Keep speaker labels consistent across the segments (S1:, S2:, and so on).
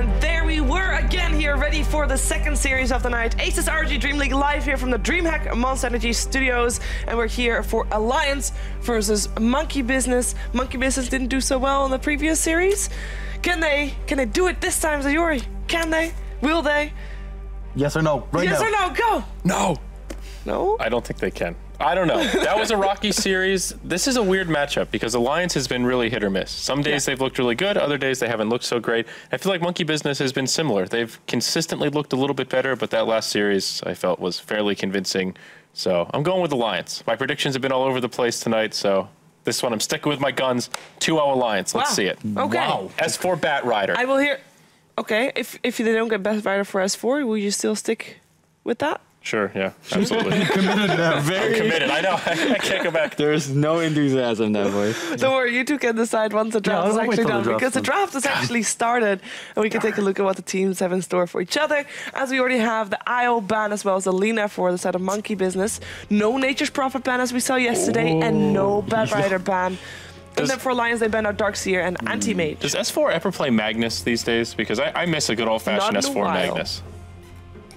S1: And there we were again here, ready for the second series of the night. ASUS ROG DreamLeague live here from the DreamHack Monster Energy Studios. And we're here for Alliance versus Monkey Business. Monkey Business didn't do so well in the previous series. Can they do it this time, Sayori? Can they? Will they?
S2: Yes or no? Right
S1: yes
S2: now.
S1: or no? Go!
S3: No.
S1: No?
S3: I don't think they can. I don't know. That was a rocky series. This is a weird matchup because Alliance has been really hit or miss. Some days they've looked really good, other days they haven't looked so great. I feel like Monkey Business has been similar. They've consistently looked a little bit better, but that last series I felt was fairly convincing. So I'm going with Alliance. My predictions have been all over the place tonight, so this one I'm sticking with my guns. 2-0 Alliance. Let's see it.
S1: Okay.
S3: Wow. S4 Bat Rider.
S1: I will hear. Okay, if they don't get Best Rider for S4, will you still stick with that?
S3: Sure, yeah, absolutely.
S2: Committed now.
S3: I'm committed. I know. I can't go back.
S4: There's no enthusiasm that way.
S1: Don't worry, you two can decide once the draft is actually done, because the draft has actually started, and we can take a look at what the teams have in store for each other, as we already have the IO ban as well as the Lina for the side of Monkey Business. No Nature's Prophet ban as we saw yesterday, and no Bad Rider ban. And then for Alliance, they banned out Darkseer and Anti-Mage.
S3: Does S4 ever play Magnus these days? Because I miss a good old-fashioned S4 Magnus.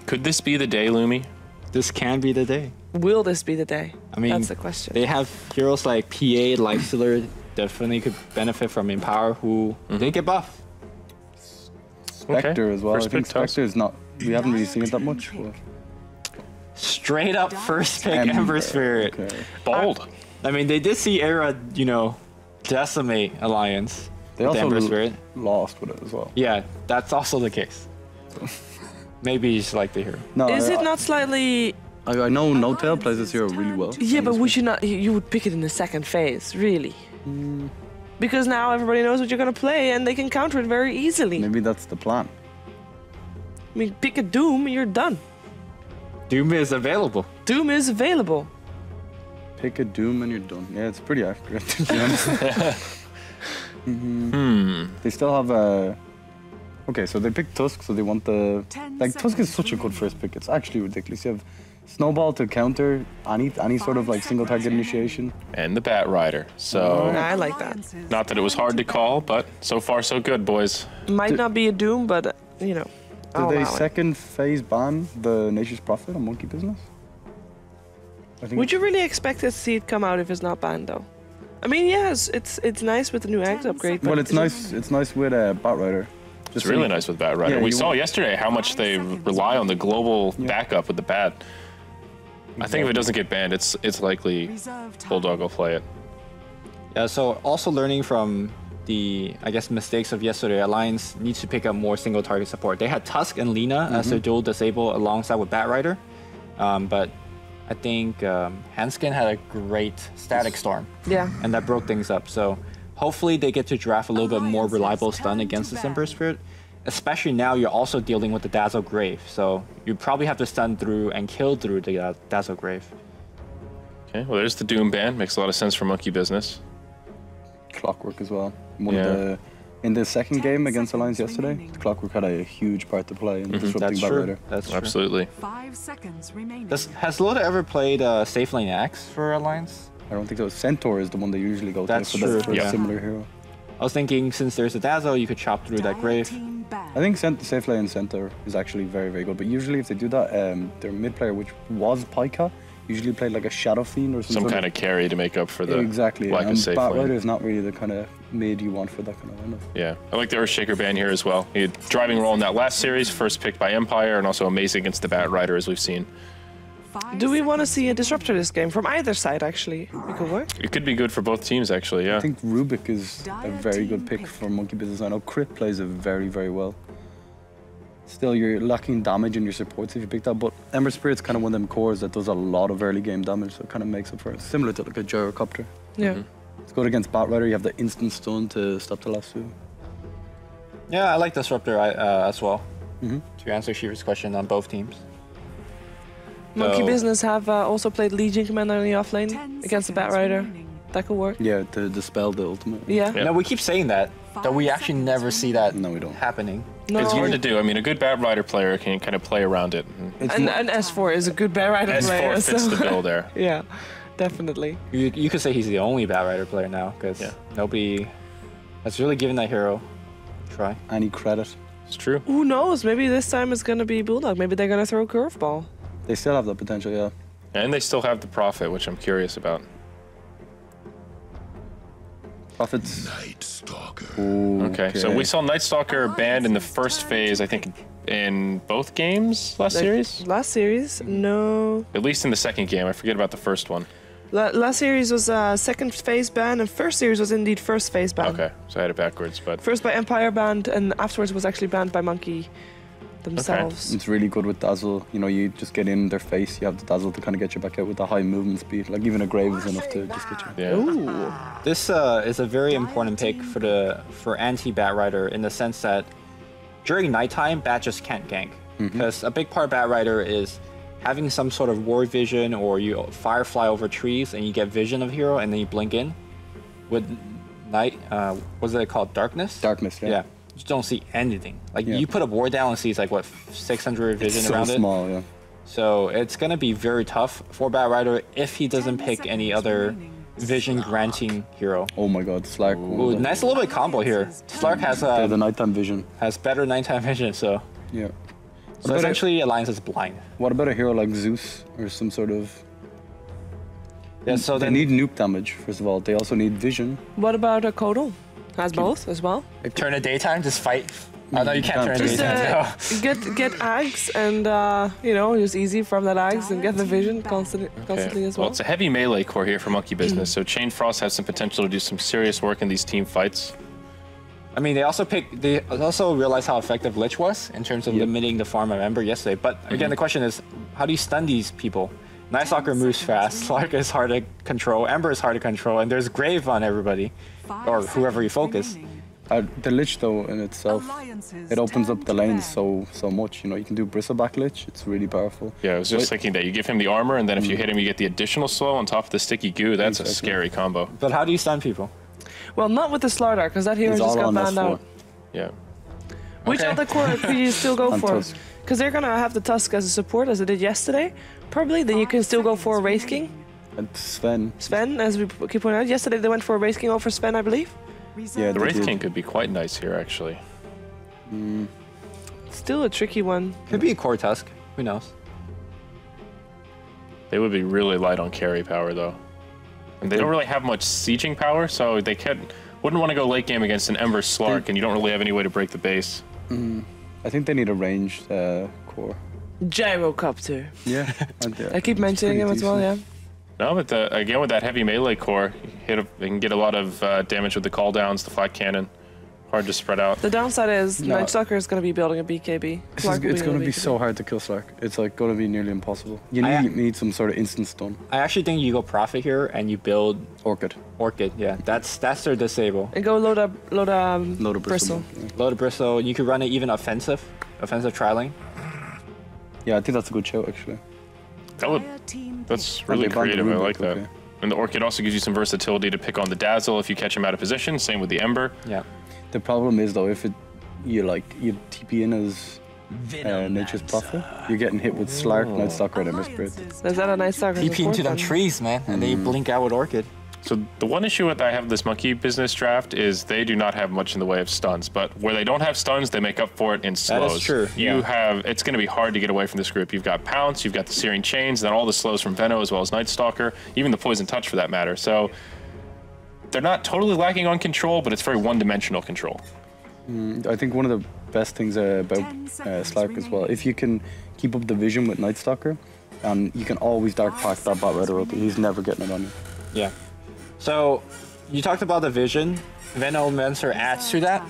S3: Could this be the day, Lumi?
S4: This can be the day.
S1: Will this be the day?
S4: I mean,
S1: that's the question.
S4: They have heroes like PA, Lightstealer, definitely could benefit from Empower, who they get buff.
S2: Spectre as well.
S3: First
S2: I think
S3: pick toss.
S2: Spectre is not. We haven't really seen it that much.
S4: Straight up first pick Ember Spirit.
S2: Okay.
S3: Bold.
S4: I mean, they did see Era, you know, decimate Alliance.
S2: They
S4: with
S2: also
S4: Ember Spirit.
S2: lost with it as well.
S4: Yeah, that's also the case. Maybe you just like the hero.
S2: No,
S1: Is it not slightly...
S2: I know No Tail plays this hero really well.
S1: Yeah, but would you not... You would pick it in the second phase, really. Because now everybody knows what you're going to play and they can counter it very easily.
S2: Maybe that's the plan.
S1: I mean, pick a Doom, you're done.
S4: Doom is available.
S1: Doom is available.
S2: Pick a Doom and you're done. Yeah, it's pretty accurate, to be honest. They still have a... Okay, so they picked Tusk, so they want the... Like, Tusk is such a good first pick. It's actually ridiculous. You have Snowball to counter any sort of, like, single-target initiation.
S3: And the Bat Rider. So,
S1: I like that.
S3: not that it was hard to call, but so far so good, boys.
S1: Might not be a Doom, but, you know,
S2: Did they second phase ban the Nature's Prophet on Monkey Business? I think
S1: Would you really expect to see it come out if it's not banned, though? I mean, yes, it's nice with the new eggs upgrade. But
S2: well, it's nice. It's nice with Bat Rider.
S3: It's really nice with Bat Rider.
S2: Yeah,
S3: we saw yesterday how much they rely on the global backup with the Bat. I think if it doesn't get banned, it's likely Bulldog will play it.
S4: Yeah, so also learning from the, I guess, mistakes of yesterday, Alliance needs to pick up more single target support. They had Tusk and Lina as their dual disable alongside with Bat Rider, but I think Hanskin had a great Static Storm.
S1: Yeah.
S4: And that broke things up. So hopefully they get to draft a little bit more reliable stun against the Ember Spirit. Especially now you're also dealing with the Dazzle Grave. So you probably have to stun through and kill through the Dazzle Grave.
S3: Okay, well there's the Doom ban. Makes a lot of sense for Monkey Business.
S2: Clockwork as well. In the second game against Alliance yesterday, Clockwork had a huge part to play in disrupting Bat Rider.
S4: That's true.
S3: Absolutely.
S5: 5 seconds remaining.
S4: Has Loda ever played Safe Lane Axe for Alliance?
S2: I don't think so. Centaur is the one they usually go
S4: That's
S2: to
S4: true.
S2: for a similar hero.
S4: I was thinking since there's a Dazzle, you could chop through that grave.
S2: I think Safe Lane Centaur is actually very, very good. But usually if they do that, their mid player, which was Pika, usually played like a Shadow Fiend or
S3: some kind of carry to make up for the lack of safe
S2: Bat
S3: lane.
S2: Rider is not really the kind of mid you want for that kind of lineup.
S3: Yeah, I like the Earthshaker ban here as well. He had driving role in that last series, first picked by Empire, and also amazing against the Bat Rider, as we've seen.
S1: Do we want to see a disruptor this game from either side? Actually, it could work.
S3: It could be good for both teams, actually. Yeah.
S2: I think Rubik is a very good pick for Monkey Business. I know Crit plays it very, very well. Still, you're lacking damage in your supports if you pick that, but Ember Spirit's kind of one of them cores that does a lot of early game damage, so it kind of makes up for it. Similar to like a Gyrocopter.
S1: Yeah.
S2: It's good against Bat Rider, you have the instant stun to stop the last two.
S4: Yeah, I like Disruptor as well, to answer Shiva's question on both teams.
S1: Monkey Business have also played Legion Commander in the offlane against the Bat Rider. That could work.
S2: Yeah, to dispel the ultimate.
S1: Yeah.
S4: No, we keep saying that, but we actually never see that
S2: we don't.
S4: happening.
S1: No.
S3: It's hard to do. I mean, a good Bat Rider player can kind of play around it.
S1: And S4 is a good Bat Rider player.
S3: S4 fits the bill there.
S1: Yeah, definitely.
S4: You could say he's the only Bat Rider player now, because nobody has really given that hero a try.
S2: Any credit.
S3: It's true.
S1: Who knows? Maybe this time it's going to be Bulldog. Maybe they're going to throw a curveball.
S2: They still have that potential, yeah.
S3: And they still have the Prophet, which I'm curious about.
S2: Prophet's...
S6: Night Stalker.
S3: Okay, so we saw Night Stalker banned in the first phase, I think, in both games last series?
S1: Last series? No.
S3: At least in the second game. I forget about the first one.
S1: Last series was second phase ban, and first series was indeed first phase ban.
S3: Okay, so I had it backwards, but...
S1: First by Empire banned, and afterwards was actually banned by Monkey themselves.
S2: It's really good with Dazzle. You know, you just get in their face, you have the Dazzle to kind of get you back out with the high movement speed. Like, even a Grave is enough to just get you.
S3: Yeah.
S1: Ooh.
S4: This is a very important pick for anti-Bat Rider in the sense that during nighttime, Bat just can't gank. Because a big part of Bat Rider is having some sort of war vision, or you firefly over trees and you get vision of hero and then you blink in. With night, what's it called? Darkness?
S2: Darkness, yeah.
S4: Yeah. You just don't see anything. Like,
S2: Yeah.
S4: you put a ward down and sees like, what, 600 vision
S2: It's
S4: around
S2: so
S4: it?
S2: small, yeah.
S4: So it's going to be very tough for Bat Rider if he doesn't pick any other vision granting hero.
S2: Oh my god, Slark.
S4: Ooh, nice little bit combo here. Slark has
S2: They have the nighttime vision.
S4: better nighttime vision, so
S2: Yeah.
S4: so essentially Alliance is blind.
S2: What about a hero like Zeus or some sort of...
S4: Yeah, so
S2: they
S4: then
S2: need nuke damage, first of all. They also need vision.
S1: What about a Kodal? Has both as well.
S4: turn of daytime, just fight. Oh no, you can't turn of
S2: Just,
S4: daytime. No.
S1: Get Ags and you know, just easy from that Ags and get the vision constantly as well.
S3: Well, it's a heavy melee core here for Monkey Business, so Chain Frost has some potential to do some serious work in these team fights.
S4: I mean, they also realized how effective Lich was in terms of limiting the farm of Ember yesterday. But again, the question is, how do you stun these people? Night Stalker moves fast, Slark is hard to control, Ember is hard to control, and there's Grave on everybody, or whoever you focus.
S2: The Lich, though, in itself, it opens up the lanes so much. You know, you can do Bristleback Lich. It's really powerful.
S3: Yeah, I was just thinking that you give him the armor, and then if you hit him, you get the additional slow on top of the sticky goo. That's a scary combo.
S4: But how do you stun people?
S1: Well, not with the Slardar, because that hero
S2: It's
S1: just
S2: all
S1: got
S2: on
S1: banned
S2: S4.
S1: out.
S3: Yeah.
S1: Which
S4: Okay.
S1: other core could you still go
S2: And
S1: for?
S2: Tusk.
S1: Because they're gonna have the Tusk as a support, as they did yesterday. Probably, then you can still go for a Wraith King.
S2: And Sven.
S1: Sven, as we keep pointing out. Yesterday they went for a Wraith King over Sven, I believe.
S2: Yeah,
S3: The
S2: they
S3: Wraith
S2: did.
S3: King could be quite nice here, actually.
S1: Still a tricky one.
S4: Could be a core Tusk. Who knows?
S3: They would be really light on carry power, though. And they don't really have much sieging power, so they wouldn't want to go late game against an Ember Slark, and you don't really have any way to break the base.
S2: I think they need a ranged core.
S1: Gyrocopter.
S2: Yeah.
S1: I keep mentioning him as well, yeah.
S3: No, but again, with that heavy melee core, they can get a lot of damage with the call downs, the flat cannon. Hard to spread out.
S1: The downside is
S2: No.
S1: Night Stalker is going to be building a BKB.
S2: It's
S1: Clark will
S2: going to
S1: building
S2: be
S1: a
S2: so
S1: BKB.
S2: hard to kill Slark. It's like going to be nearly impossible. You
S4: I-
S2: need some sort of instant stun.
S4: I actually think you go Prophet here and you build
S2: Orchid.
S4: Orchid. Yeah, that's their disable.
S1: And go load up
S2: Load of
S1: Bristle.
S4: Load of Bristle. You could run it even offensive trialing.
S2: Yeah, I think that's a good show, actually.
S3: That's
S2: And
S3: really
S2: they banned the
S3: creative. I
S2: Rubik,
S3: like that.
S2: okay.
S3: And the Orchid also gives you some versatility to pick on the Dazzle if you catch him out of position. Same with the Ember.
S4: Yeah.
S2: The problem is, though, if you TP in as Nature's Prophet, you're getting hit with Slark, Night Stalker, and Ember Spirit.
S1: Is that a Night Stalker?
S4: EP into them trees, man, and they blink out with Orchid.
S3: So the one issue that I have with this Monkey Business draft is they do not have much in the way of stuns, but where they don't have stuns, they make up for it in slows.
S4: That is true,
S3: It's going to be hard to get away from this group. You've got Pounce, you've got the Searing Chains, and then all the slows from Veno as well as Night Stalker, even the Poison Touch for that matter. So they're not totally lacking on control, but it's very one-dimensional control.
S2: I think one of the best things about Slark as well, if you can keep up the vision with Night Stalker, you can always Dark Pack that Bat Rider up. He's never getting it on you.
S4: Yeah. So you talked about the vision. Venomancer adds to that.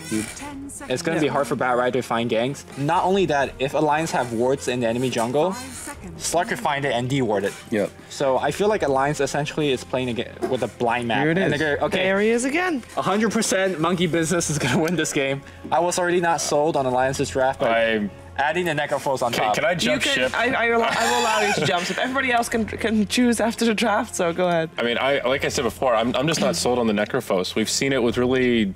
S4: It's going to be hard for Bat Rider to find ganks. Not only that, if Alliance have wards in the enemy jungle, Slark could find it and de-ward it.
S2: Yeah.
S4: So I feel like Alliance essentially is playing with a blind map.
S2: Here it
S4: And
S2: is.
S4: they're gonna- okay,
S1: There he is again.
S4: 100% Monkey Business is going to win this game. I was already not sold on Alliance's draft, but adding the Necrophos on top.
S3: Can I jump ship?
S1: I will allow you to jump ship. Everybody else can choose after the draft, so go ahead.
S3: I mean, like I said before, I'm just not sold on the Necrophos. We've seen it with really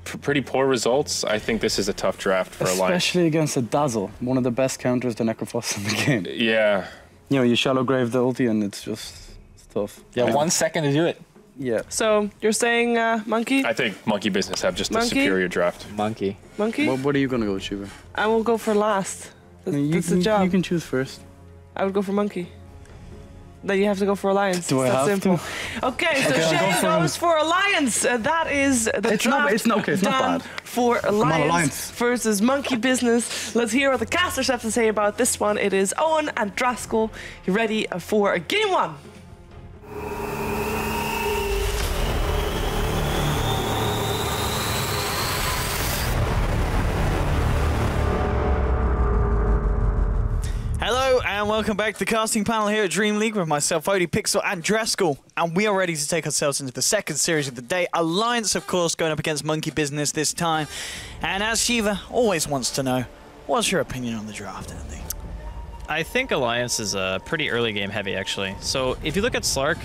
S3: pretty poor results. I think this is a tough draft for Alliance.
S2: Especially against a Dazzle, one of the best counters to Necrophos in the game.
S3: Yeah.
S2: You know, you Shallow Grave the ulti and it's tough.
S4: Yeah, 1 second to do it.
S2: Yeah.
S1: So you're saying Monkey?
S3: I think Monkey Business have just a
S1: Monkey?
S3: superior draft.
S4: Monkey.
S1: Monkey?
S2: What are you going to go with, Shiva?
S1: I will go for last.
S2: I mean,
S1: That's the job.
S2: You can choose first.
S1: I would go for Monkey. Then you have to go for Alliance.
S2: Do I
S1: That's
S2: have
S1: simple.
S2: to?
S1: Okay, so
S2: Okay, I'll go
S1: Shane
S2: for
S1: goes for Alliance. That is the
S2: It's not-
S1: draft
S2: it's not- okay, it's not
S1: done
S2: bad.
S1: for Alliance,
S2: Alliance.
S1: versus Monkey Business. Let's hear what the casters have to say about this one. It is Owen and Draskell. You ready for game one?
S6: Hello and welcome back to the casting panel here at DreamLeague with myself, Odie, Pixel and Draskell. And we are ready to take ourselves into the second series of the day. Alliance, of course, going up against Monkey Business this time. And as Shiva always wants to know, what's your opinion on the draft, Andy?
S7: I think Alliance is pretty early game heavy, actually. So if you look at Slark,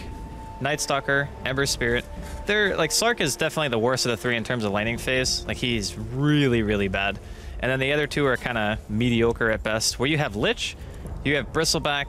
S7: Night Stalker, Ember Spirit, they're like Slark is definitely the worst of the three in terms of laning phase. Like he's really, really bad. And then the other two are kind of mediocre at best. Where you have Lich, you have Bristleback,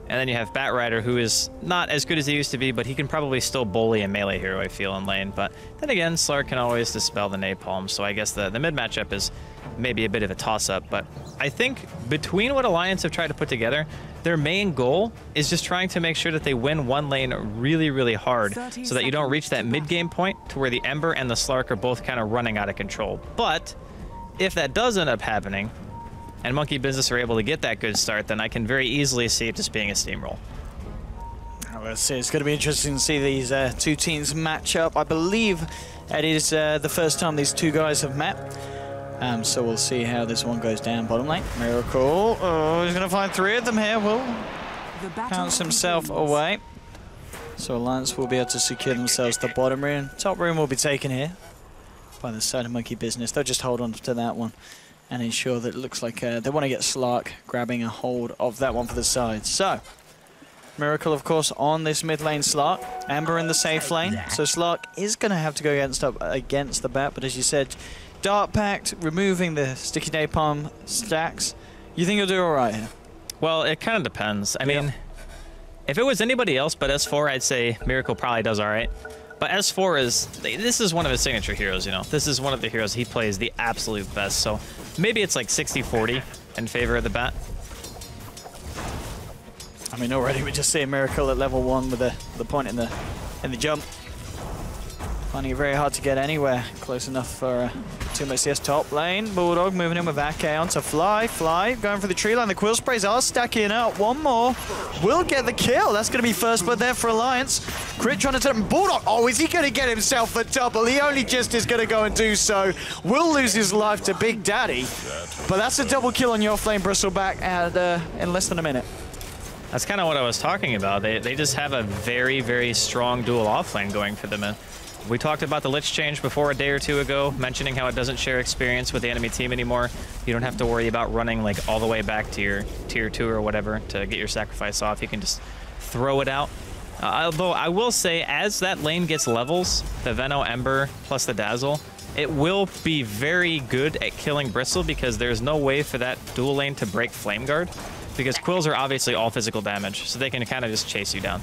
S7: and then you have Batrider, who is not as good as he used to be, but he can probably still bully a melee hero, I feel, in lane. But then again, Slark can always dispel the napalm, so I guess the mid matchup is maybe a bit of a toss-up. But I think between what Alliance have tried to put together, their main goal is just trying to make sure that they win one lane really, really hard so that you don't reach that mid-game point to where the Ember and the Slark are both kind of running out of control. But if that does end up happening, and Monkey Business are able to get that good start, then I can very easily see it just being a steamroll.
S6: Let's see, it's going to be interesting to see these two teams match up. I believe it is the first time these two guys have met. So we'll see how this one goes down. Bottom lane, Miracle. Oh, he's going to find three of them here. Will counts himself away. So Alliance will be able to secure themselves the bottom room. Top room will be taken here by the side of Monkey Business. They'll just hold on to that one and ensure that it looks like they want to get Slark grabbing a hold of that one for the side. So, Miracle, of course, on this mid lane Slark. Amber in the safe lane. So Slark is going to have to go against the bat, but as you said, Dark Pact, removing the sticky napalm stacks. You think you'll do all right here?
S7: Well, it kind of depends. I mean, if it was anybody else but S4, I'd say Miracle probably does all right. But S4 this is one of his signature heroes, you know. This is one of the heroes he plays the absolute best. So maybe it's like 60-40 in favor of the bat.
S6: I mean, already we just see a Miracle at level 1 with the point in the jump. Finding it very hard to get anywhere close enough for teammates. Yes, top lane. Bulldog moving in with Ake onto Fly. Fly going for the tree line. The Quill Sprays are stacking out. One more will get the kill. That's going to be first blood there for Alliance. Crit trying to turn Bulldog. Oh, is he going to get himself a double? He only just is going to go and do so. Will lose his life to Big Daddy. But that's a double kill on your flame Bristleback in less than a minute.
S7: That's kind of what I was talking about. They just have a very, very strong dual offlane going for them. And we talked about the Lich change before a day or two ago, mentioning how it doesn't share experience with the enemy team anymore. You don't have to worry about running like all the way back to your tier 2 or whatever to get your sacrifice off. You can just throw it out. Although I will say, as that lane gets levels, the Veno Ember plus the Dazzle, it will be very good at killing Bristle because there's no way for that dual lane to break Flame Guard because Quills are obviously all physical damage, so they can kind of just chase you down.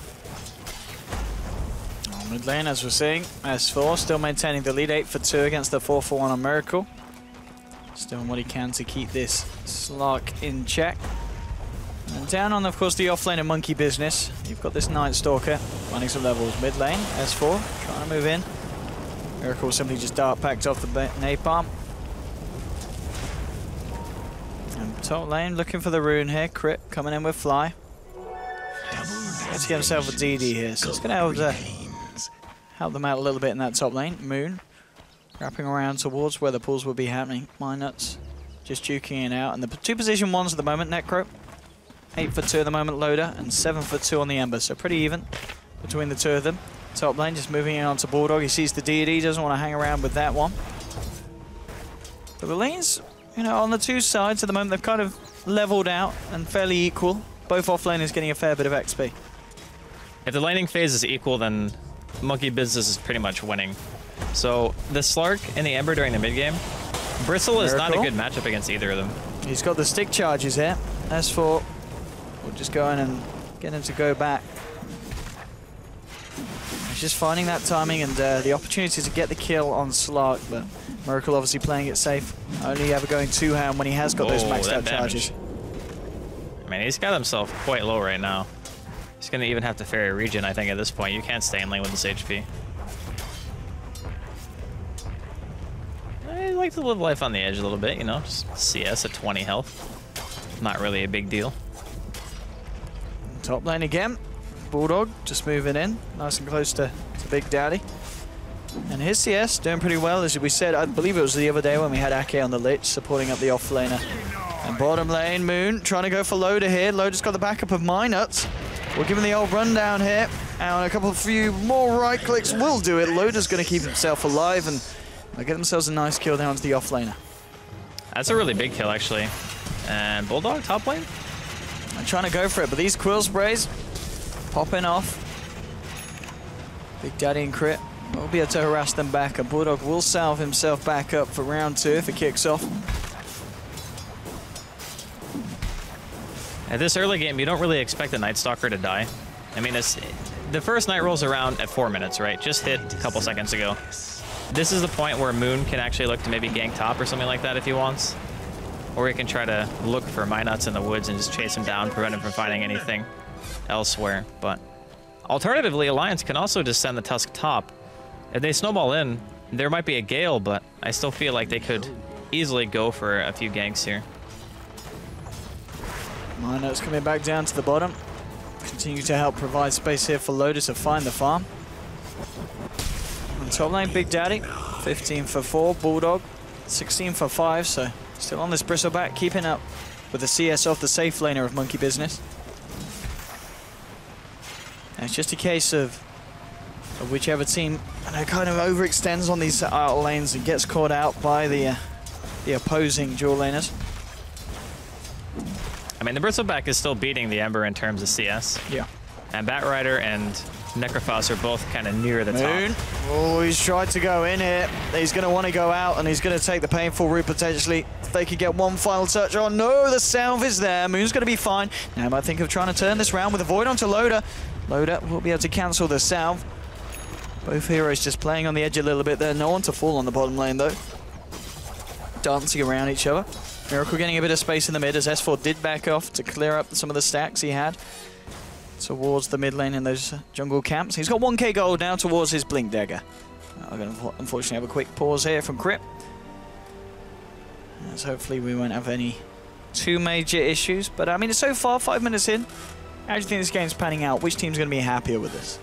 S6: Mid lane, as we're seeing, S4 still maintaining the lead, 8 for 2 against the 4 for 1 on Miracle. Still doing what he can to keep this Slark in check. And down on, of course, the offlane of Monkey Business, you've got this Night Stalker running some levels. Mid lane, S4 trying to move in. Miracle simply just Dark Packed off the napalm. And top lane looking for the rune here. Crit coming in with Fly. Let's get himself a DD here, so it's going to help them out a little bit in that top lane. Moon wrapping around towards where the pulls will be happening. Minuts just duking it out. And the two position ones at the moment, Necro. 8 for 2 at the moment, Loader, and 7 for 2 on the Ember. So pretty even between the two of them. Top lane just moving in onto Bulldog. He sees the deity, doesn't want to hang around with that one. But the lanes, you know, on the two sides at the moment, they've kind of leveled out and fairly equal. Both offlaners getting a fair bit of XP.
S7: If the laning phase is equal, then Monkey Business is pretty much winning. So the Slark and the Ember during the mid game, Bristle is not a good matchup against either of them.
S6: He's got the stick charges here. S4 will just go in and get him to go back. just finding that timing and the opportunity to get the kill on Slark, but Miracle obviously playing it safe. Only ever going two-hand when he has got those maxed out charges.
S7: I mean, he's got himself quite low right now. He's going to even have to ferry regen, I think, at this point. You can't stay in lane with this HP. I like to live life on the edge a little bit, you know, just CS at 20 health. Not really a big deal.
S6: Top lane again. Bulldog just moving in, nice and close to Big Daddy. And his CS doing pretty well, as we said. I believe it was the other day when we had Ake on the Lich supporting up the off laner. And bottom lane, Moon trying to go for Loader here. Loader's got the backup of Minuts. We'll give him the old rundown here. And a few more right clicks will do it. Loader's going to keep himself alive and they'll get themselves a nice kill down to the off laner.
S7: That's a really big kill, actually. And Bulldog, top lane?
S6: I'm trying to go for it, but these quill sprays popping off. Big Daddy and Crit will be able to harass them back, and Bulldog will salve himself back up for round 2 if it kicks off.
S7: At this early game, you don't really expect the Night Stalker to die. I mean, the first night rolls around at 4 minutes, right? Just hit a couple seconds ago. This is the point where Moon can actually look to maybe gank top or something like that if he wants. Or he can try to look for Minuts in the woods and just chase him down, prevent him from finding anything elsewhere. But alternatively, Alliance can also just send the Tusk top. If they snowball in, there might be a Gale, but I still feel like they could easily go for a few ganks here.
S6: Minuts coming back down to the bottom. Continue to help provide space here for Loader to find the farm. On top lane, Big Daddy, 15 for 4. Bulldog, 16 for 5, so still on this bristleback, keeping up with the CS off the safe laner of Monkey Business. And it's just a case of whichever team kind of overextends on these outer lanes and gets caught out by the opposing dual laners.
S7: I mean, the Bristleback is still beating the Ember in terms of CS.
S6: Yeah.
S7: And Batrider and Necrophos are both kind of near the
S6: Moon.
S7: top.
S6: Oh, he's tried to go in here. He's going to want to go out, and he's going to take the painful route potentially. If they could get one final touch. Oh no, the salve is there. Moon's going to be fine. Now I might think of trying to turn this round with a Void onto Loader. Loader will be able to cancel the salve. Both heroes just playing on the edge a little bit there. No one to fall on the bottom lane though. Dancing around each other. Miracle getting a bit of space in the mid as S4 did back off to clear up some of the stacks he had towards the mid lane in those jungle camps. He's got 1k gold now towards his Blink Dagger. I'm going to unfortunately have a quick pause here from Crip. As hopefully we won't have any too major issues. But I mean, so far, 5 minutes in, how do you think this game's panning out? Which team's going to be happier with this?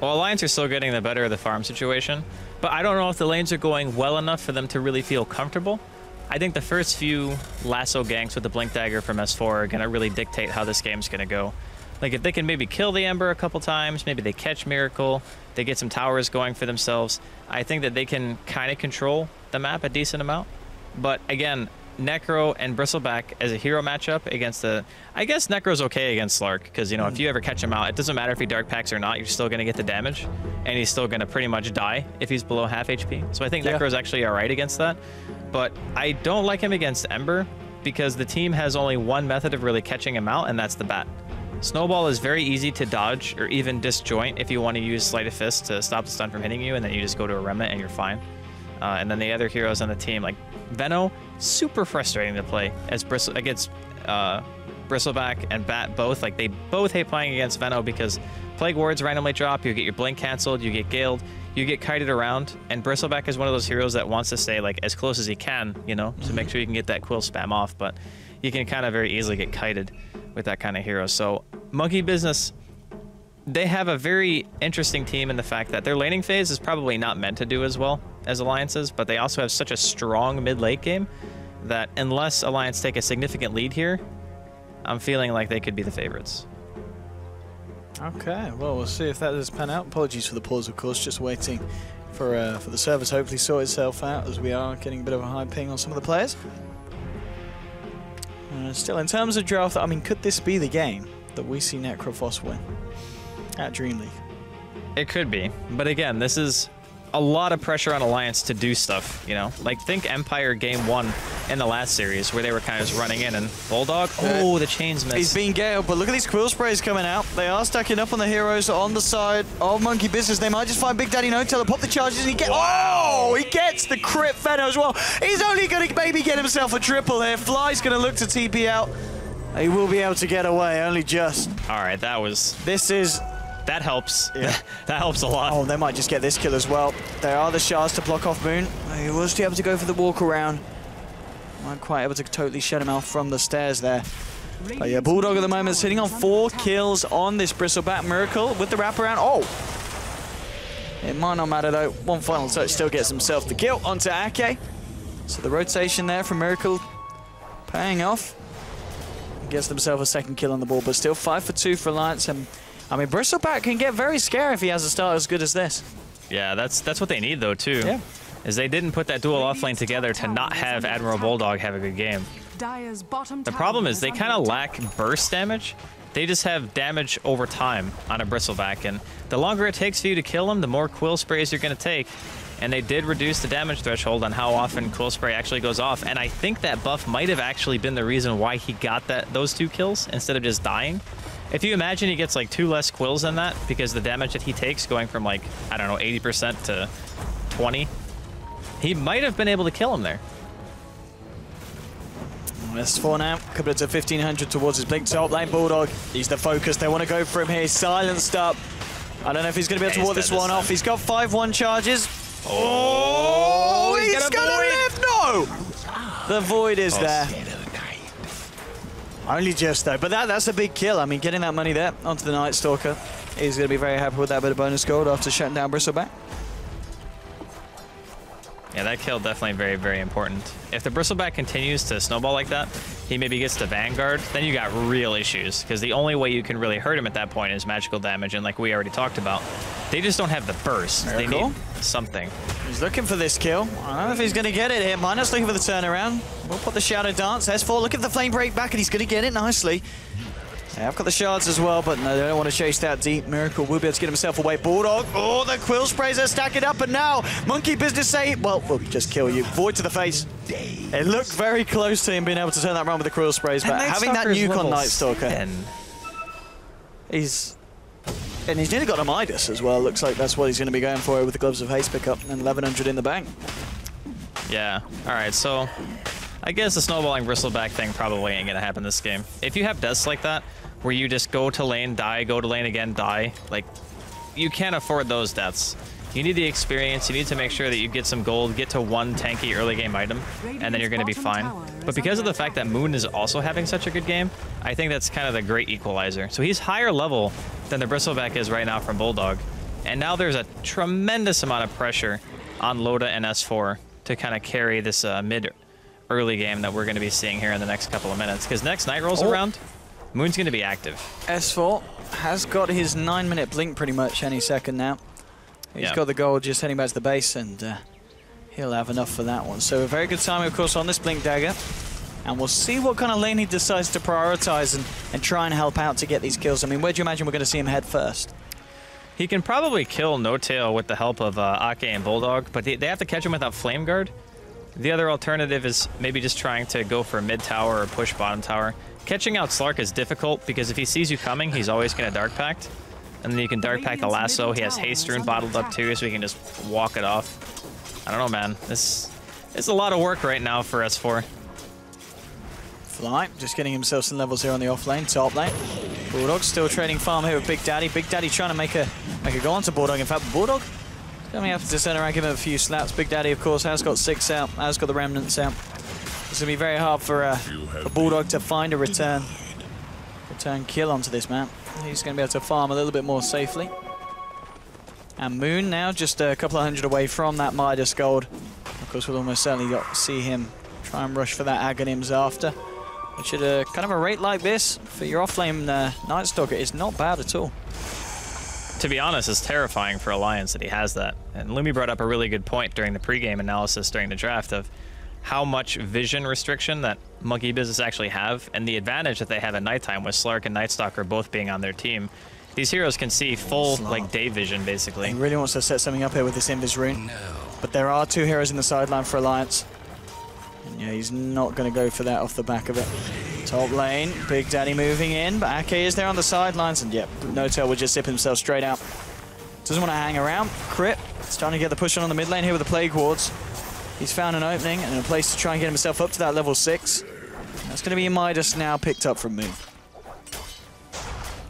S7: Well, Alliance are still getting the better of the farm situation, but I don't know if the lanes are going well enough for them to really feel comfortable. I think the first few lasso ganks with the Blink Dagger from S4 are going to really dictate how this game's going to go. Like, if they can maybe kill the Ember a couple times, maybe they catch Miracle, they get some towers going for themselves, I think that they can kind of control the map a decent amount. But again, Necro and Bristleback as a hero matchup against the... I guess Necro's okay against Slark, because, you know, if you ever catch him out, it doesn't matter if he dark packs or not, you're still going to get the damage, and he's still going to pretty much die if he's below half HP. So I think Necro's actually alright against that. But I don't like him against Ember, because the team has only one method of really catching him out, and that's the bat. Snowball is very easy to dodge or even disjoint if you want to use Sleight of Fist to stop the stun from hitting you, and then you just go to a Remnant and you're fine. And then the other heroes on the team, like Venno, super frustrating to play as against Bristleback and Bat both. Like, they both hate playing against Venno because Plague Wards randomly drop, you get your Blink canceled, you get Galed, you get kited around, and Bristleback is one of those heroes that wants to stay like as close as he can, you know, to make sure you can get that quill spam off, but you can kind of very easily get kited with that kind of hero. So Monkey Business, they have a very interesting team in the fact that their laning phase is probably not meant to do as well as Alliance's, but they also have such a strong mid-late game that unless Alliance take a significant lead here, I'm feeling like they could be the favorites.
S6: Okay, well, we'll see if that does pan out. Apologies for the pause, of course, just waiting for the server to hopefully sort itself out, as we are getting a bit of a high ping on some of the players. Still, in terms of draft, I mean, could this be the game that we see Necrophos win at DreamLeague?
S7: It could be, but again, this is a lot of pressure on Alliance to do stuff, you know? Like, think Empire Game 1 in the last series, where they were kind of just running in, and Bulldog, oh, the chains missed.
S6: He's being galed, but look at these quill sprays coming out. They are stacking up on the heroes on the side of Monkey Business. They might just find Big Daddy No-Tail to pop the charges, and he gets... Oh! He gets the crit Feno as well. He's only going to maybe get himself a triple here. Fly's going to look to TP out. He will be able to get away, only just.
S7: All right, that was...
S6: This is...
S7: That helps.
S6: Yeah.
S7: That helps a lot.
S6: Oh, they might just get this kill as well. There are the shards to block off Moon. He was able to go for the walk around. Not quite able to totally shut him off from the stairs there. But yeah, Bulldog at the moment sitting on 4 kills on this Bristleback Miracle with the wraparound. Oh! It might not matter though. One final touch still gets himself the kill onto Ake. So the rotation there from Miracle paying off. Gets themselves a second kill on the board, but still 5 for 2 for Alliance. And I mean, Bristleback can get very scary if he has a start as good as this.
S7: Yeah, that's what they need though too.
S6: Yeah.
S7: Is they didn't put that dual offlane together to not have Admiral Bulldog have a good game. The problem is they kind of lack burst damage. They just have damage over time on a Bristleback, and the longer it takes for you to kill them, the more quill sprays you're going to take. And they did reduce the damage threshold on how often quill spray actually goes off, and I think that buff might have actually been the reason why he got those 2 kills instead of just dying. If you imagine he gets like 2 less quills than that, because the damage that he takes going from like, I don't know, 80% to 20, he might have been able to kill him there.
S6: S4 now, coming up to 1500 towards his blink top lane. Bulldog, he's the focus. They want to go for him here. Silenced up. I don't know if he's going to be able to ward this one off. He's got 5-1 charges. Oh, he's going to live. No! The void is there. Only just though, but that's a big kill. I mean, getting that money there onto the Night Stalker. He's going to be very happy with that bit of bonus gold after shutting down Bristleback.
S7: Yeah, that kill definitely very, very important. If the Bristleback continues to snowball like that, he maybe gets to Vanguard, then you got real issues, because the only way you can really hurt him at that point is magical damage, and like we already talked about, they just don't have the burst.
S6: Miracle.
S7: They need something.
S6: He's looking for this kill. I don't know if he's going to get it here. Minus looking for the turnaround. We'll put the Shadow Dance. S4 looking for the Flame Break back, and he's going to get it nicely. Yeah, I've got the shards as well, but no, they don't want to chase that deep. Miracle will be able to get himself away. Bulldog, oh, the quill sprays are stacking up, and now Monkey Business say, well, we'll just kill you. Void to the face. It looked very close to him being able to turn that around with the quill sprays, but having that nuke on Night Stalker, he's nearly got a Midas as well. Looks like that's what he's going to be going for with the Gloves of Haste pickup and 1100 in the bank.
S7: Yeah, all right, so I guess the snowballing Bristleback thing probably ain't going to happen this game. If you have deaths like that, where you just go to lane, die, go to lane again, die, like, you can't afford those deaths. You need the experience, you need to make sure that you get some gold, get to 1 tanky early game item, and then you're going to be fine. But because of the fact that Moon is also having such a good game, I think that's kind of the great equalizer. So he's higher level than the Bristleback is right now from Bulldog. And now there's a tremendous amount of pressure on Loda and S4 to kind of carry this mid-early game that we're going to be seeing here in the next couple of minutes. Because next night rolls around, Moon's going to be active.
S6: S4 has got his 9-minute blink pretty much any second now. He's got the gold just heading back to the base, and he'll have enough for that one. So a very good timing, of course, on this blink dagger. And we'll see what kind of lane he decides to prioritize and try and help out to get these kills. I mean, where do you imagine we're going to see him head first?
S7: He can probably kill No-Tail with the help of Ake and Bulldog, but they have to catch him without Flame Guard. The other alternative is maybe just trying to go for mid tower or push bottom tower. Catching out Slark is difficult because if he sees you coming, he's always going to Dark Pact. And then you can Dark Pact the lasso. He has Haste Rune bottled up too, so he can just walk it off. I don't know, man. This is a lot of work right now for S4.
S6: Fly, just getting himself some levels here on the off lane, top lane. Bulldog still trading farm here with Big Daddy. Big Daddy trying to make a go onto Bulldog. In fact, Bulldog going to have to turn around, give him a few slaps. Big Daddy, of course, has got 6 out, has got the remnants out. It's going to be very hard for a Bulldog to find a return kill onto this map. He's going to be able to farm a little bit more safely. And Moon now just a couple of hundred away from that Midas gold. Of course, we'll almost certainly got to see him try and rush for that Aghanims after. Which at a kind of a rate like this, for your off-lane Night Stalker, is not bad at all.
S7: To be honest, it's terrifying for Alliance that he has that. And Lumi brought up a really good point during the pregame analysis during the draft of how much vision restriction that Monkey Business actually have, and the advantage that they have at nighttime with Slark and Night Stalker both being on their team These heroes can see full like day vision basically.
S6: He really wants to set something up here with this Invis rune. But there are 2 heroes in the sideline for Alliance. And yeah, he's not going to go for that off the back of it. Top lane, Big Daddy moving in, but Ake is there on the sidelines, and yeah, No-Tail will just zip himself straight out. Doesn't want to hang around. Crit, he's trying to get the push on the mid lane here with the Plague Wards. He's found an opening and a place to try and get himself up to that level 6. That's going to be Midas now picked up from Moon.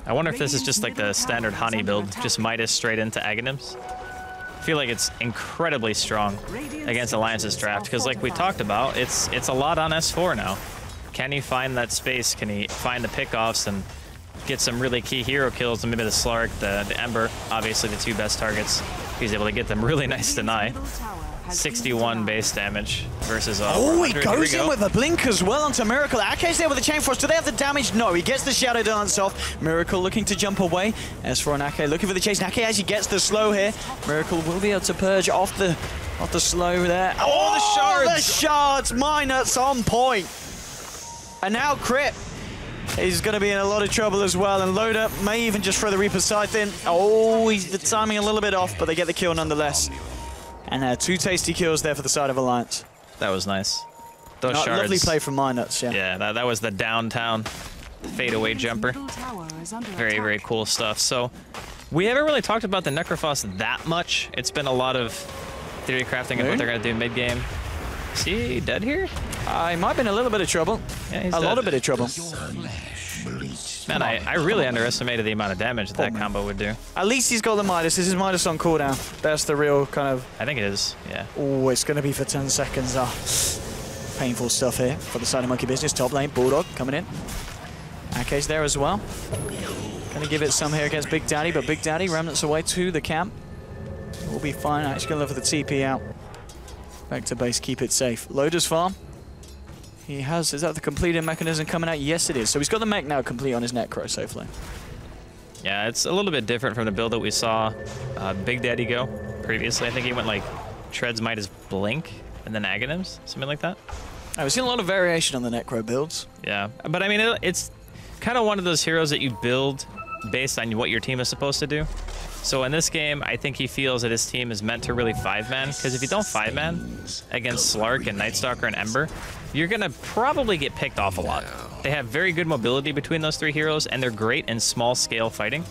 S7: I wonder if this is just like the standard Hani build, just Midas straight into Aghanims. I feel like it's incredibly strong against Alliance's draft, because like we talked about, it's a lot on S4 now. Can he find that space? Can he find the pickoffs and get some really key hero kills? And maybe the Slark, the Ember, obviously the 2 best targets. He's able to get them really nice deny. 61 base damage versus
S6: oh, he goes in with a blink as well onto Miracle. Ake's there with the chain force. Do they have the damage? No, he gets the Shadow Dance off. Miracle looking to jump away. S4 and Ake looking for the chase. Ake actually gets the slow here. Miracle will be able to purge off the slow there. Oh, the shards! The shards! Minus on point. And now Crit. He's going to be in a lot of trouble as well, and Loda may even just throw the Reaper's Scythe in. Oh, he's the timing a little bit off, but they get the kill nonetheless. And 2 tasty kills there for the side of Alliance.
S7: That was nice. Those shards.
S6: Lovely play from Minuts, yeah.
S7: Yeah, that was the downtown fadeaway jumper. Very, very cool stuff. So we haven't really talked about the Necrophos that much. It's been a lot of theory crafting of what they're going to do mid-game. Is he dead here?
S6: He might be in a little bit of trouble.
S7: Yeah, he's
S6: a lot of bit of trouble.
S7: Man, I really underestimated the amount of damage that combo would do.
S6: At least he's got the Midas. This is Midas on cooldown. That's the real kind of...
S7: I think it is, yeah.
S6: Oh, it's going to be for 10 seconds. Painful stuff here for the side of Monkey Business. Top lane, Bulldog coming in. Ake's there as well. Going to give it some here against Big Daddy, but Big Daddy remnants away to the camp. We'll be fine. Actually going to look for the TP out. Back to base, keep it safe. Loda's farm. He has, is that the completed mechanism coming out? Yes, it is. So he's got the mech now complete on his Necro safely.
S7: Yeah, it's a little bit different from the build that we saw Big Daddy go previously. I think he went like Treads Midas Blink and then Aghanims, something like that.
S6: I've seen a lot of variation on the Necro builds.
S7: Yeah, but I mean, it's kind of one of those heroes that you build based on what your team is supposed to do. So in this game, I think he feels that his team is meant to really 5-man, because if you don't 5-man against Slark and Nightstalker and Ember, you're going to probably get picked off a lot. They have very good mobility between those 3 heroes, and they're great in small-scale fighting.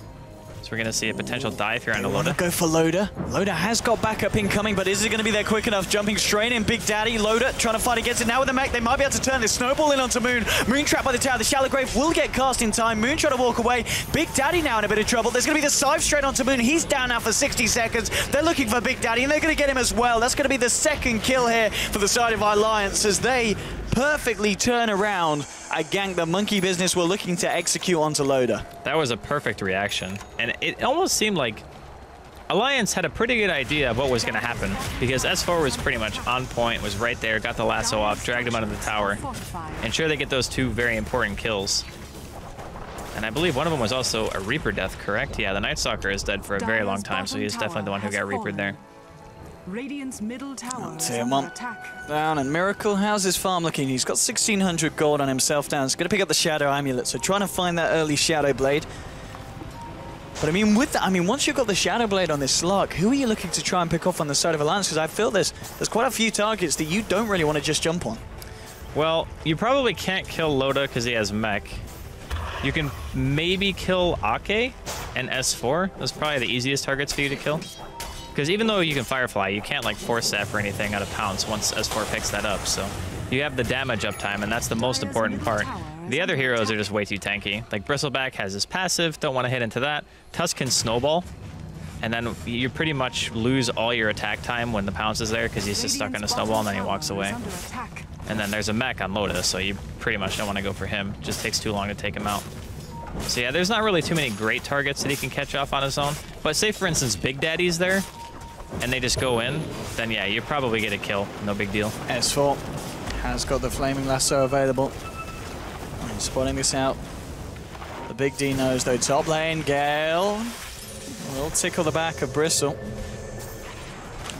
S7: So we're going to see a potential dive here on Loda.
S6: Go for Loda. Loda has got backup incoming, but is it going to be there quick enough? Jumping straight in, Big Daddy. Loda trying to fight against it now with the mech. They might be able to turn this snowball in onto Moon. Moon trapped by the tower. The Shallow Grave will get cast in time. Moon trying to walk away. Big Daddy now in a bit of trouble. There's going to be the Scythe straight onto Moon. He's down now for 60 seconds. They're looking for Big Daddy, and they're going to get him as well. That's going to be the 2nd kill here for the side of Alliance as they perfectly turn around a gank that Monkey Business were looking to execute onto Loda.
S7: That was a perfect reaction, and it almost seemed like Alliance had a pretty good idea of what was going to happen, because S4 was pretty much on point, was right there, got the lasso off, dragged him out of the tower, and sure they get those 2 very important kills. And I believe one of them was also a Reaper death, correct? Yeah, the Nightstalker is dead for a very long time, so he's definitely the one who got Reapered there.
S5: Radiant's middle tower is
S6: Tier
S5: under
S6: 1
S5: attack.
S6: down, and Miracle, how's his farm looking? He's got 1,600 gold on himself down. He's going to pick up the Shadow Amulet, so trying to find that early Shadow Blade. But I mean, with that, once you've got the Shadow Blade on this Slark, who are you looking to try and pick off on the side of Alliance? Because I feel there's quite a few targets that you don't really want to just jump on.
S7: Well, you probably can't kill Loda because he has mech. You can maybe kill Ake and S4. Those are probably the easiest targets for you to kill. Because even though you can Firefly, you can't like force Zap or anything out of Pounce once S4 picks that up. So you have the damage uptime, and that's the most important part. The other heroes are just way too tanky. Like Bristleback has his passive, don't want to hit into that. Tusk can snowball, and then you pretty much lose all your attack time when the Pounce is there because he's just stuck on a snowball and then he walks away. And then there's a mech on Loda, so you pretty much don't want to go for him. Just takes too long to take him out. So yeah, there's not really too many great targets that he can catch off on his own. But say for instance Big Daddy's there, and they just go in, then yeah, you probably get a kill. No big deal.
S6: S4 has got the Flaming Lasso available. And spotting this out. The Big D knows though. Top lane, Gale will tickle the back of Bristle.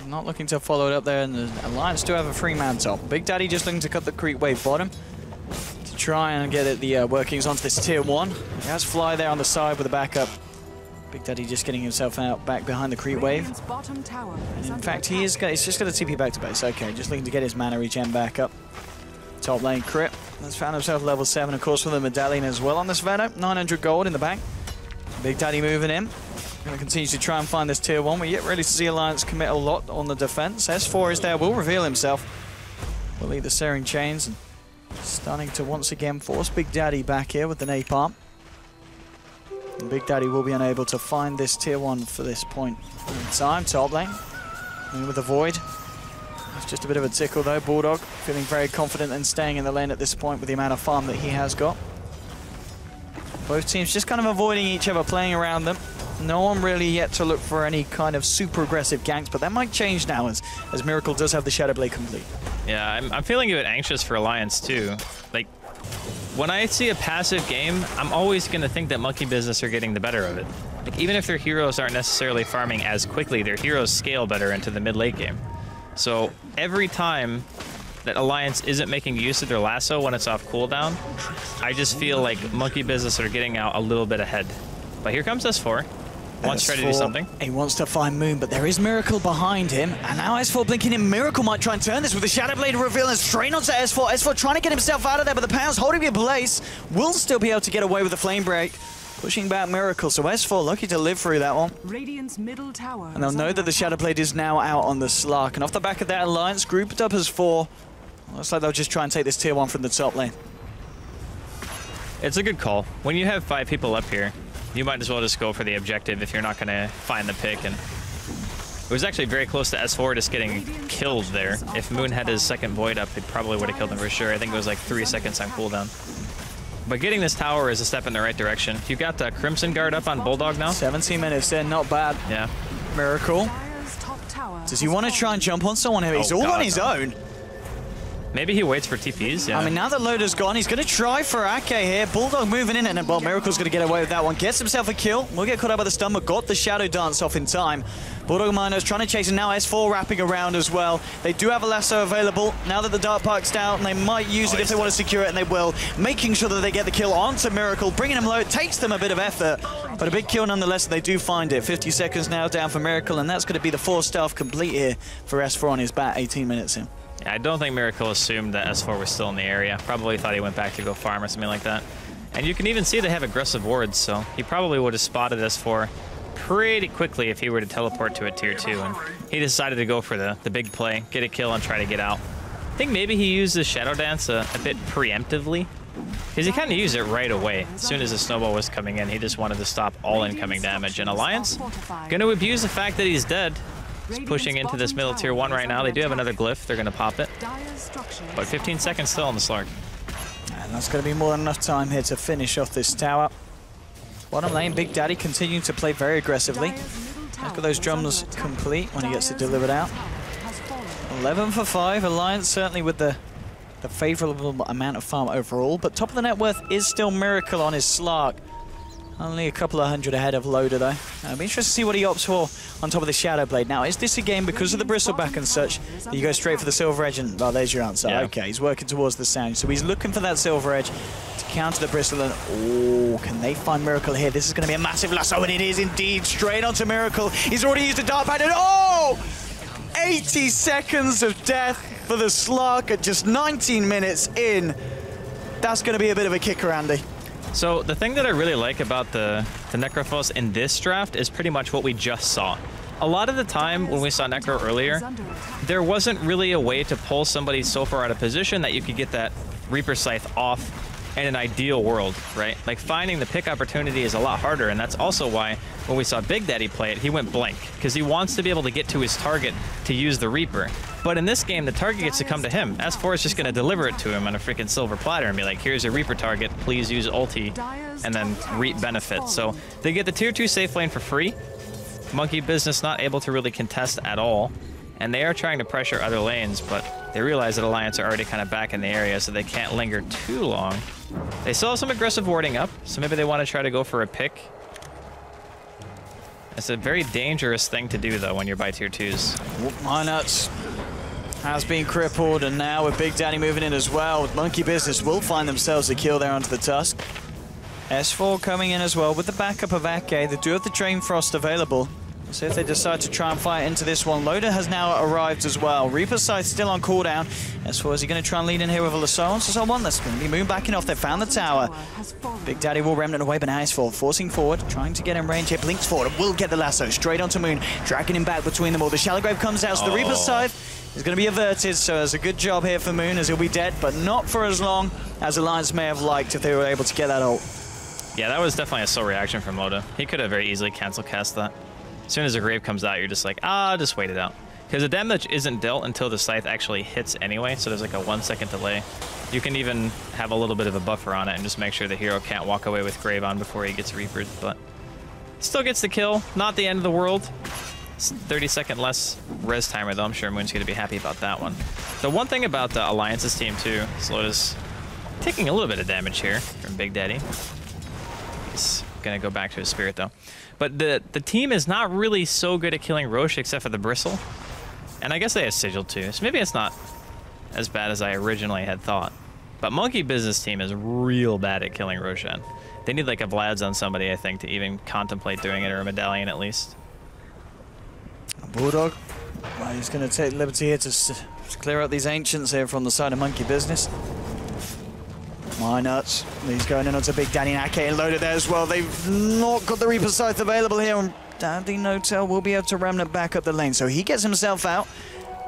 S6: Not looking to follow it up there, and the Alliance do have a 3-man top. Big Daddy just looking to cut the creep wave bottom to try and get it the workings onto this tier 1. He has Fly there on the side with the backup. Big Daddy just getting himself out back behind the creep wave. And in fact, he's just going to TP back to base. Okay, just looking to get his mana regen back up. Top lane Crip has found himself level 7, of course, with a medallion as well on this Venom. 900 gold in the bank. Big Daddy moving in. Going to continue to try and find this tier 1. We're yet ready to see Alliance commit a lot on the defense. S4 is there, will reveal himself. Will lead the Searing Chains and starting to once again force Big Daddy back here with the napalm. And Big Daddy will be unable to find this tier 1 for this point in time. Top lane, in with the Void. It's just a bit of a tickle though. Bulldog feeling very confident in staying in the lane at this point with the amount of farm that he has got. Both teams just kind of avoiding each other, playing around them. No one really yet to look for any kind of super aggressive ganks, but that might change now as Miracle does have the Shadow Blade complete. Yeah,
S7: I'm feeling a bit anxious for Alliance too. Like, when I see a passive game, I'm always going to think that Monkey Business are getting the better of it. Like, even if their heroes aren't necessarily farming as quickly, their heroes scale better into the mid-late game. So every time that Alliance isn't making use of their lasso when it's off cooldown, I just feel like Monkey Business are getting out a little bit ahead. But here comes S4. Wants to try to do something.
S6: He wants to find Moon, but there is Miracle behind him. And now S4 blinking in. Miracle might try and turn this with the Shadow Blade reveal and straight onto S4. S4 trying to get himself out of there, but the Pound's holding in place. Will still be able to get away with the Flame Break. Pushing back Miracle, so S4 lucky to live through that one.
S5: Radiant's middle tower.
S6: And they'll know that the Shadow Blade is now out on the Slark. And off the back of that, Alliance grouped up as 4. Looks like they'll just try and take this tier 1 from the top lane.
S7: It's a good call. When you have 5 people up here, you might as well just go for the objective if you're not going to find the pick. And it was actually very close to S4 just getting killed there. If Moon had his second Void up, it probably would have killed him for sure. I think it was like 3 seconds on cooldown. But getting this tower is a step in the right direction. You got the Crimson Guard up on Bulldog now.
S6: 17 minutes in, not bad.
S7: Yeah.
S6: Miracle. Does he want to try and jump on someone here? He's all on his own.
S7: Maybe he waits for TPs, yeah.
S6: I mean, now that Loda's gone, he's going to try for Ake here. Bulldog moving in, and well, Miracle's going to get away with that one. Gets himself a kill. Will get caught up by the stun, but got the Shadow Dance off in time. Bulldog Miner's trying to chase, and now S4 wrapping around as well. They do have a lasso available. Now that the Dark Park's down, they might use it if they want to secure it, and they will. Making sure that they get the kill onto Miracle, bringing him low. It takes them a bit of effort, but a big kill nonetheless. They do find it. 50 seconds now down for Miracle, and that's going to be the 4 stealth complete here for S4 on his bat, 18 minutes in.
S7: Yeah, I don't think Miracle assumed that S4 was still in the area. Probably thought he went back to go farm or something like that. And you can even see they have aggressive wards, so he probably would have spotted S4 pretty quickly if he were to teleport to a tier 2. And he decided to go for the big play, get a kill, and try to get out. I think maybe he used the Shadow Dance a bit preemptively, because he kind of used it right away. As soon as the snowball was coming in, he just wanted to stop all incoming damage. And Alliance going to abuse the fact that he's dead. Just pushing into this middle tier 1 right now. They do have another glyph. They're going to pop it. But 15 seconds still on the Slark.
S6: And that's going to be more than enough time here to finish off this tower. Bottom lane, Big Daddy continuing to play very aggressively. Look at those drums complete when he gets it delivered out. 11 for 5. Alliance certainly with the favourable amount of farm overall. But top of the net worth is still Miracle on his Slark. Only a couple of hundred ahead of Loda, though. I'll be interested to see what he opts for on top of the Shadow Blade. Now, is this a game, because of the Bristleback and such, that you go straight for the Silver Edge? And, well, there's your answer. Yeah. Okay, he's working towards the Sound. So he's looking for that Silver Edge to counter the Bristle. And, oh, can they find Miracle here? This is going to be a massive lasso, and it is indeed. Straight onto Miracle. He's already used a Dark Pad, and oh! 80 seconds of death for the Slark at just 19 minutes in. That's going to be a bit of a kicker, Andy.
S7: So the thing that I really like about the Necrophos in this draft is pretty much what we just saw. A lot of the time when we saw Necro earlier, there wasn't really a way to pull somebody so far out of position that you could get that Reaper Scythe off in an ideal world, right? Like, finding the pick opportunity is a lot harder, and that's also why when we saw Big Daddy play it, he went blank, because he wants to be able to get to his target to use the Reaper. But in this game, the target gets to come to him. S4 is just going to deliver it to him on a freaking silver platter and be like, here's your Reaper target, please use ulti, and then reap benefit. So they get the tier 2 safe lane for free. Monkey Business not able to really contest at all. And they are trying to pressure other lanes, but they realize that Alliance are already kind of back in the area, so they can't linger too long. They still have some aggressive warding up, so maybe they want to try to go for a pick. It's a very dangerous thing to do, though, when you're by tier 2s.
S6: Minus has been crippled, and now with Big Daddy moving in as well, Monkey Business will find themselves a kill there onto the Tusk. S4 coming in as well with the backup of Ake. They do have the Drain Frost available. So if they decide to try and fight into this one, Loda has now arrived as well. Reaper's Scythe still on cooldown. S4, is he going to try and lead in here with a Lasso? So someone that's going to be Moon backing off. They found the tower. Big Daddy will remnant away, but now S4 forcing forward, trying to get in range here. Blinks forward and will get the lasso straight onto Moon, dragging him back between them all. The Shallow Grave comes out, so the Reaper's Scythe is going to be averted. So it's a good job here for Moon, as he'll be dead, but not for as long as Alliance may have liked if they were able to get that ult.
S7: Yeah, that was definitely a slow reaction from Loda. He could have very easily cancel cast that. As soon as the Grave comes out, you're just like, just wait it out. Because the damage isn't dealt until the Scythe actually hits anyway, so there's like a 1 second delay. You can even have a little bit of a buffer on it and just make sure the hero can't walk away with Grave on before he gets Reapered, but still gets the kill. Not the end of the world. It's 30-second less res timer, though. I'm sure Moon's going to be happy about that one. The one thing about the Alliance's team, too, is Loda's taking a little bit of damage here from Big Daddy. He's going to go back to his Spirit, though. But the team is not really so good at killing Roche except for the Bristle. And I guess they have Sigil too, so maybe it's not as bad as I originally had thought. But Monkey Business team is real bad at killing Roshan. They need like a Vlad's on somebody, I think, to even contemplate doing it, or a Medallion at least.
S6: Bulldog, well, he's going to take liberty here to clear out these Ancients here from the side of Monkey Business. My nuts. He's going in onto Big Daddy and Ake and Loda there as well. They've not got the Reaper Scythe available here, and Daddy No-Tail will be able to remnant back up the lane. So he gets himself out.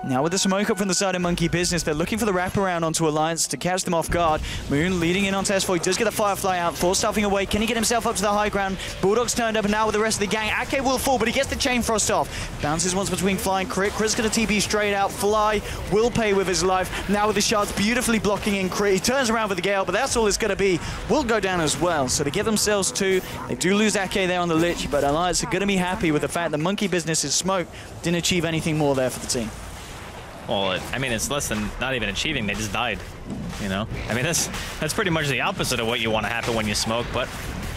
S6: Now with the smoke up from the side of Monkey Business, they're looking for the wraparound onto Alliance to catch them off guard. Moon leading in onto S4. He does get the Firefly out. Force stuffing away. Can he get himself up to the high ground? Bulldog's turned up, and now with the rest of the gang, Ake will fall, but he gets the Chain Frost off. Bounces once between Fly and Crit. Crit's going to TP straight out. Fly will pay with his life. Now with the shards beautifully blocking in Crit. He turns around with the Gale, but that's all it's going to be. Will go down as well. So they give themselves two. They do lose Ake there on the Lich, but Alliance are going to be happy with the fact that Monkey Business's smoke didn't achieve anything more there for the team.
S7: Well, I mean, it's less than not even achieving. They just died, you know? I mean, that's pretty much the opposite of what you want to happen when you smoke, but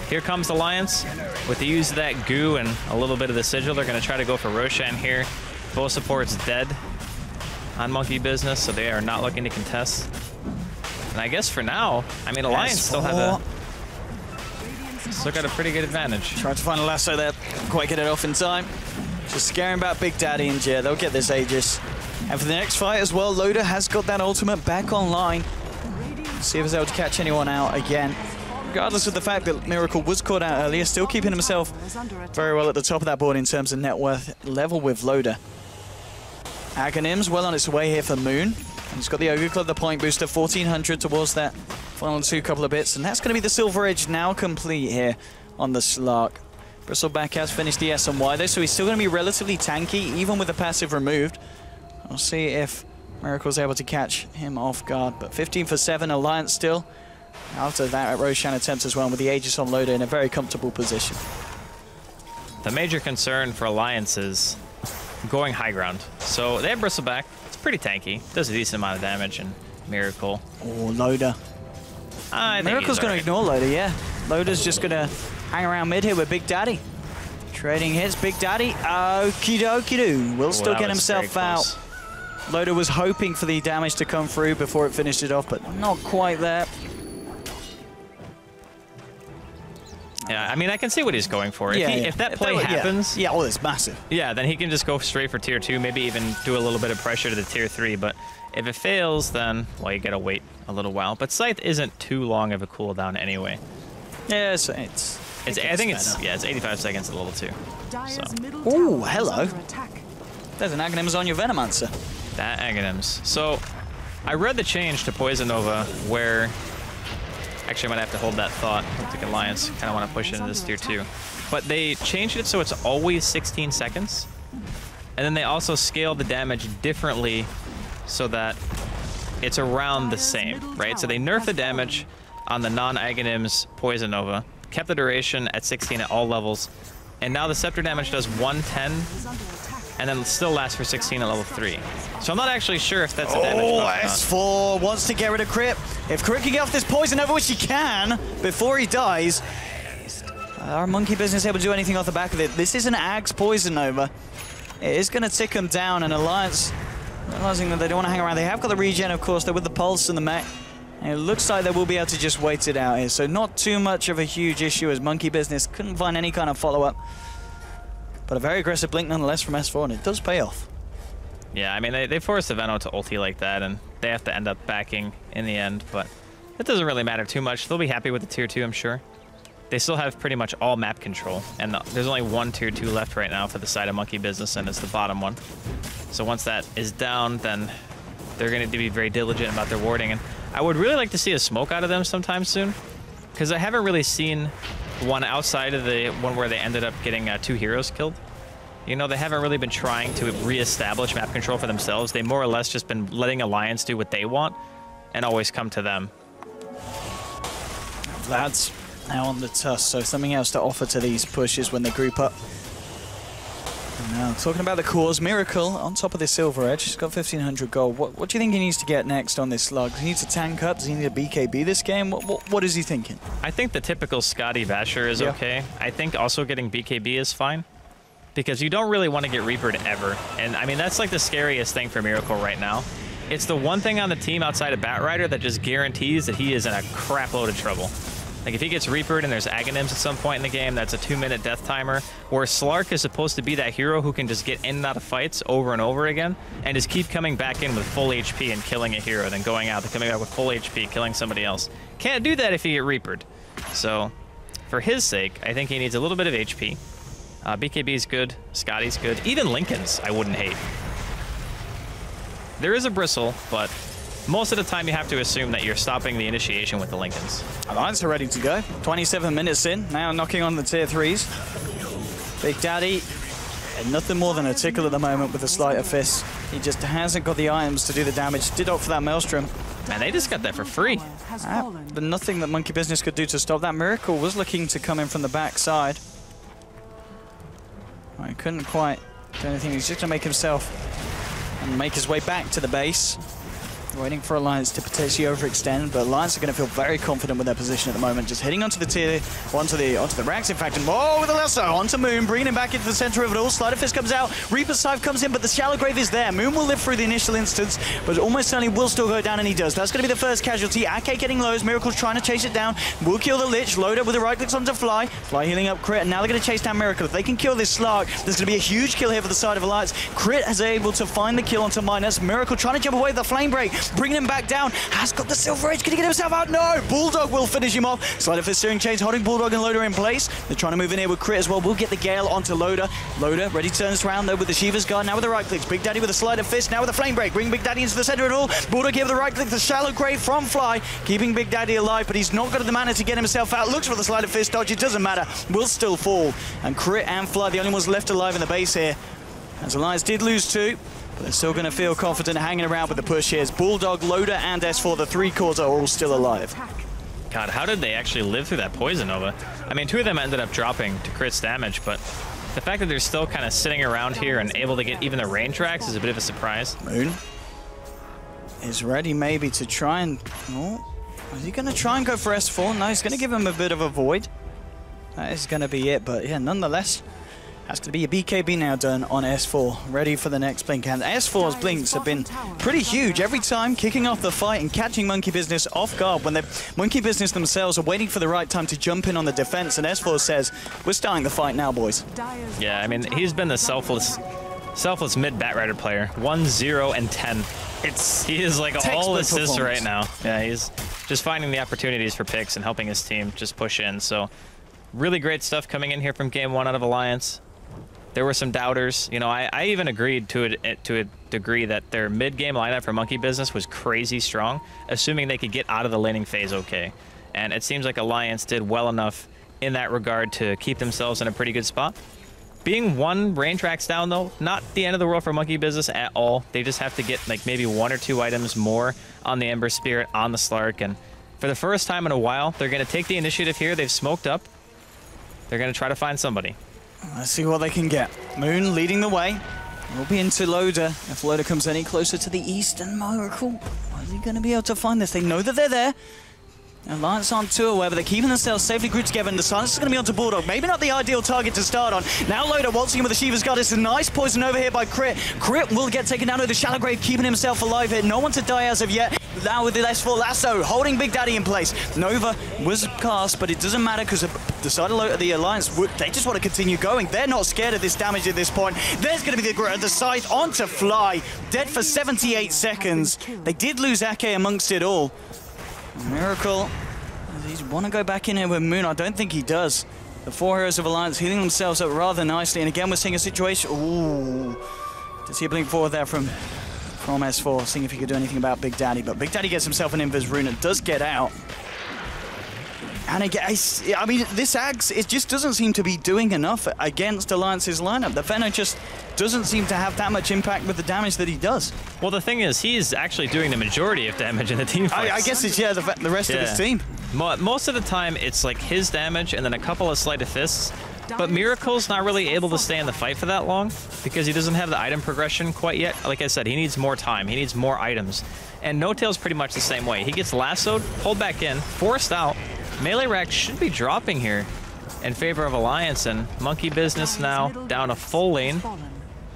S7: here comes Alliance. With the use of that goo and a little bit of the Sigil, they're going to try to go for Roshan here. Both supports dead on Monkey Business, so they are not looking to contest. And I guess for now, I mean, Alliance still got a pretty good advantage.
S6: Tried to find a lasso there, quite get it off in time. Just scaring about Big Daddy and Jer. They'll get this Aegis. And for the next fight as well, Loda has got that ultimate back online. See if he's able to catch anyone out again. Regardless of the fact that Miracle was caught out earlier, still keeping himself very well at the top of that board in terms of net worth level with Loda. Aghanim's well on its way here for Moon. He's got the Ogre Club, the point booster, 1400 towards that final couple of bits. And that's going to be the Silver Edge now complete here on the Slark. Bristleback has finished the S and Y though, so he's still going to be relatively tanky, even with the passive removed. We'll see if Miracle's able to catch him off guard. But 15 for 7, Alliance still. After that, Roshan attempts as well with the Aegis on Loda in a very comfortable position.
S7: The major concern for Alliance is going high ground. So they have Bristleback. It's pretty tanky. Does a decent amount of damage, and Miracle.
S6: Oh, Loda. Miracle's going to ignore Loda, yeah. Loda's just going to hang around mid here with Big Daddy. Trading hits, Big Daddy. Okie dokie doo. Will still get himself out. Loda was hoping for the damage to come through before it finished it off, but not quite there.
S7: Yeah, I mean, I can see what he's going for. If that play happens...
S6: Yeah, oh, it's massive.
S7: Yeah, then he can just go straight for tier 2, maybe even do a little bit of pressure to the tier 3, but if it fails, then, well, you gotta wait a little while. But Scythe isn't too long of a cooldown anyway.
S6: Yeah,
S7: I think it's 85 seconds at level 2. So.
S6: Ooh, hello. There's an Aghanim's on your Venomancer.
S7: That Aghanim's. So, I read the change to Poison Nova where... Actually, I might have to hold that thought. I think Alliance kind of want to push into this tier 2. But they changed it so it's always 16 seconds. And then they also scale the damage differently so that it's around the same, right? So they nerfed the damage on the non-Aghanim's Poison Nova, kept the duration at 16 at all levels, and now the Scepter damage does 110, and then still lasts for 16 at level 3. So I'm not actually sure if that's a damage buff
S6: S4 wants to get rid of Crit. If Crit can get off this Poison Nova, which he can, before he dies, are Monkey Business able to do anything off the back of it? This is an Ag's Poison Nova. It is going to tick him down, and Alliance, realizing that they don't want to hang around. They have got the regen, of course. They're with the Pulse and the Mech. And it looks like they will be able to just wait it out here. So not too much of a huge issue as Monkey Business couldn't find any kind of follow-up. But a very aggressive blink nonetheless from S4, and it does pay off.
S7: Yeah, I mean, they forced the Venom to ulti like that, and they have to end up backing in the end, but it doesn't really matter too much. They'll be happy with the tier 2, I'm sure. They still have pretty much all map control, and there's only one tier 2 left right now for the side of Monkey Business, and it's the bottom one. So once that is down, then they're going to be very diligent about their warding, and I would really like to see a smoke out of them sometime soon, because I haven't really seen one outside of the one where they ended up getting 2 heroes killed. You know, they haven't really been trying to re-establish map control for themselves. They more or less just been letting Alliance do what they want and always come to them.
S6: Vlad's now on the tusk, so something else to offer to these pushes when they group up. And now, talking about the cores, Miracle on top of the Silver Edge. He's got 1,500 gold. What do you think he needs to get next on this slug? Does he need to tank up? Does he need a BKB this game? What is he thinking?
S7: I think the typical Scotty Vasher is okay. I think also getting BKB is fine, because you don't really want to get Reapered ever. And I mean, that's like the scariest thing for Miracle right now. It's the one thing on the team outside of Batrider that just guarantees that he is in a crap load of trouble. Like if he gets Reapered and there's Aghanims at some point in the game, that's a 2-minute death timer, where Slark is supposed to be that hero who can just get in and out of fights over and over again and just keep coming back in with full HP and killing a hero, then going out, then coming back with full HP, killing somebody else. Can't do that if you get Reapered. So for his sake, I think he needs a little bit of HP. BKB's good, Scotty's good, even Lincoln's I wouldn't hate. There is a Bristle, but most of the time you have to assume that you're stopping the initiation with the Lincolns.
S6: Alliance are ready to go. 27 minutes in, now knocking on the tier 3s. Big Daddy, and nothing more than a tickle at the moment with the Sleight of Fist. He just hasn't got the items to do the damage. Did opt for that Maelstrom.
S7: Man, they just got that for free.
S6: But nothing that Monkey Business could do to stop that. Miracle was looking to come in from the back side. He couldn't quite do anything. He's just going to make himself and make his way back to the base. Waiting for Alliance to potentially overextend, but Alliance are going to feel very confident with their position at the moment. Just heading onto the tier, onto the racks, in fact, and with the lasso onto Moon, bringing him back into the center of it all. Sleight of Fist comes out, Reaper's Scythe comes in, but the Shallow Grave is there. Moon will live through the initial instance, but almost certainly will still go down, and he does. That's going to be the first casualty. Ake getting low as Miracle's trying to chase it down. Will kill the Lich. Loader with the right clicks onto Fly. Fly healing up Crit, and now they're going to chase down Miracle. If they can kill this Slark, there's going to be a huge kill here for the side of Alliance. Crit is able to find the kill onto Minus. Miracle trying to jump away with the Flame Break, bringing him back down. Has got the Silver Edge. Can he get himself out? No! Bulldog will finish him off. Sleight of Fist steering chains, holding Bulldog and Loader in place. They're trying to move in here with Crit as well. We'll get the Gale onto Loader. Loader ready to turn this around though with the Shiva's Guard. Now with the right clicks. Big Daddy with a Sleight of Fist. Now with the Flame Break. Bring Big Daddy into the center of it all. Bulldog here with the right click. The Shallow Grave from Fly. Keeping Big Daddy alive, but he's not got the mana to get himself out. Looks for the Sleight of Fist dodge. It doesn't matter. Will still fall. And Crit and Fly, the only ones left alive in the base here. As Alliance did lose 2. But they're still going to feel confident hanging around with the push here. Bulldog, Loader, and S4, the 3 cores are all still alive.
S7: God, how did they actually live through that Poison Nova? I mean, 2 of them ended up dropping to Crit's damage, but the fact that they're still kind of sitting around here and able to get even the range racks is a bit of a surprise.
S6: Moon is ready maybe to try and... Oh, is he going to try and go for S4? No, he's going to give him a bit of a void. That is going to be it, but yeah, nonetheless... That's going to be a BKB now done on S4, ready for the next blink. And S4's blinks have been pretty huge every time, kicking off the fight and catching Monkey Business off guard when Monkey Business themselves are waiting for the right time to jump in on the defense. And S4 says, we're starting the fight now, boys.
S7: Yeah, I mean, he's been the selfless mid Batrider player. 1, 0, and 10. He is like all assists right now. Yeah, he's just finding the opportunities for picks and helping his team just push in. So really great stuff coming in here from game 1 out of Alliance. There were some doubters. You know, I even agreed to a degree that their mid-game lineup for Monkey Business was crazy strong, assuming they could get out of the laning phase okay. And it seems like Alliance did well enough in that regard to keep themselves in a pretty good spot. Being 1 range racks down, though, not the end of the world for Monkey Business at all. They just have to get like maybe 1 or 2 items more on the Ember Spirit, on the Slark, and for the first time in a while, they're going to take the initiative here. They've smoked up. They're going to try to find somebody.
S6: Let's see what they can get. Moon leading the way. We'll be into Loader. If Loader comes any closer to the east, and Miracle, is he going to be able to find this? They know that they're there. Alliance aren't too aware, but they're keeping themselves safely grouped together, and the silence is going to be onto Bulldog. Maybe not the ideal target to start on. Now Loader waltzing in with the Shiva's Guard. It's a nice poison over here by Crit. Crit will get taken down with the Shallow Grave, keeping himself alive here. No one to die as of yet. now with the S4 lasso, holding Big Daddy in place. Nova was cast, but it doesn't matter because the side of the Alliance, they just want to continue going. They're not scared of this damage at this point. There's going to be the scythe onto Fly, dead for 78 seconds. They did lose Ake amongst it all. Miracle, does he want to go back in here with Moon? I don't think he does. The 4 heroes of Alliance healing themselves up rather nicely, and again we're seeing a situation. Ooh, to see a blink forward there from S4, seeing if he could do anything about Big Daddy, but Big Daddy gets himself an invis rune and does get out. And again, I mean, this Axe, it just doesn't seem to be doing enough against Alliance's lineup. The Venom just doesn't seem to have that much impact with the damage that he does.
S7: Well, the thing is, he's actually doing the majority of damage in the team fights.
S6: I guess it's, yeah, the rest of his team.
S7: Most of the time, it's like his damage and then a couple of sleight of fists. But Miracle's not really able to stay in the fight for that long because he doesn't have the item progression quite yet. Like I said, he needs more time. He needs more items. And No-Tail's pretty much the same way. He gets lassoed, pulled back in, forced out. Melee rack should be dropping here in favor of Alliance, and Monkey Business now down a full lane.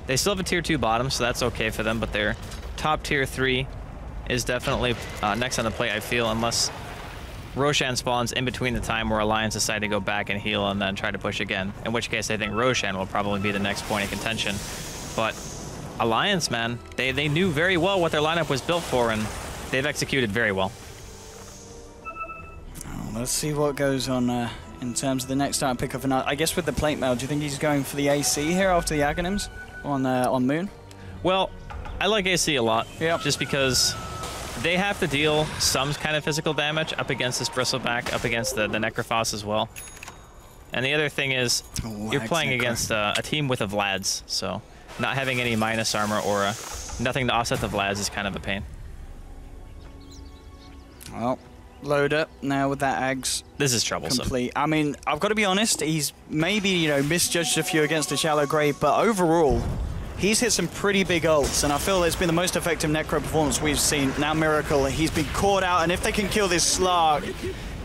S7: They still have a tier 2 bottom, so that's okay for them, but their top tier 3 is definitely next on the plate, I feel, unless Roshan spawns in between the time where Alliance decide to go back and heal and then try to push again, in which case I think Roshan will probably be the next point of contention. But Alliance, man, they knew very well what their lineup was built for, and they've executed very well.
S6: Let's see what goes on in terms of the next time pick up. And I guess with the plate mail, do you think he's going for the AC here after the Aghanims on Moon?
S7: Well, I like AC a lot,
S6: yep.
S7: Just because they have to deal some kind of physical damage up against this Bristleback, up against the Necrophos as well. And the other thing is, you're playing against a team with a Vlads, so not having any minus armor or nothing to offset the Vlads is kind of a pain.
S6: Well, load up now with that Ags.
S7: This is troublesome.
S6: Complete. I mean, I've got to be honest, he's maybe, you know, misjudged a few against the shallow grave, but overall, he's hit some pretty big ults, and I feel it's been the most effective Necro performance we've seen. Now Miracle, he's been caught out, and if they can kill this Slark,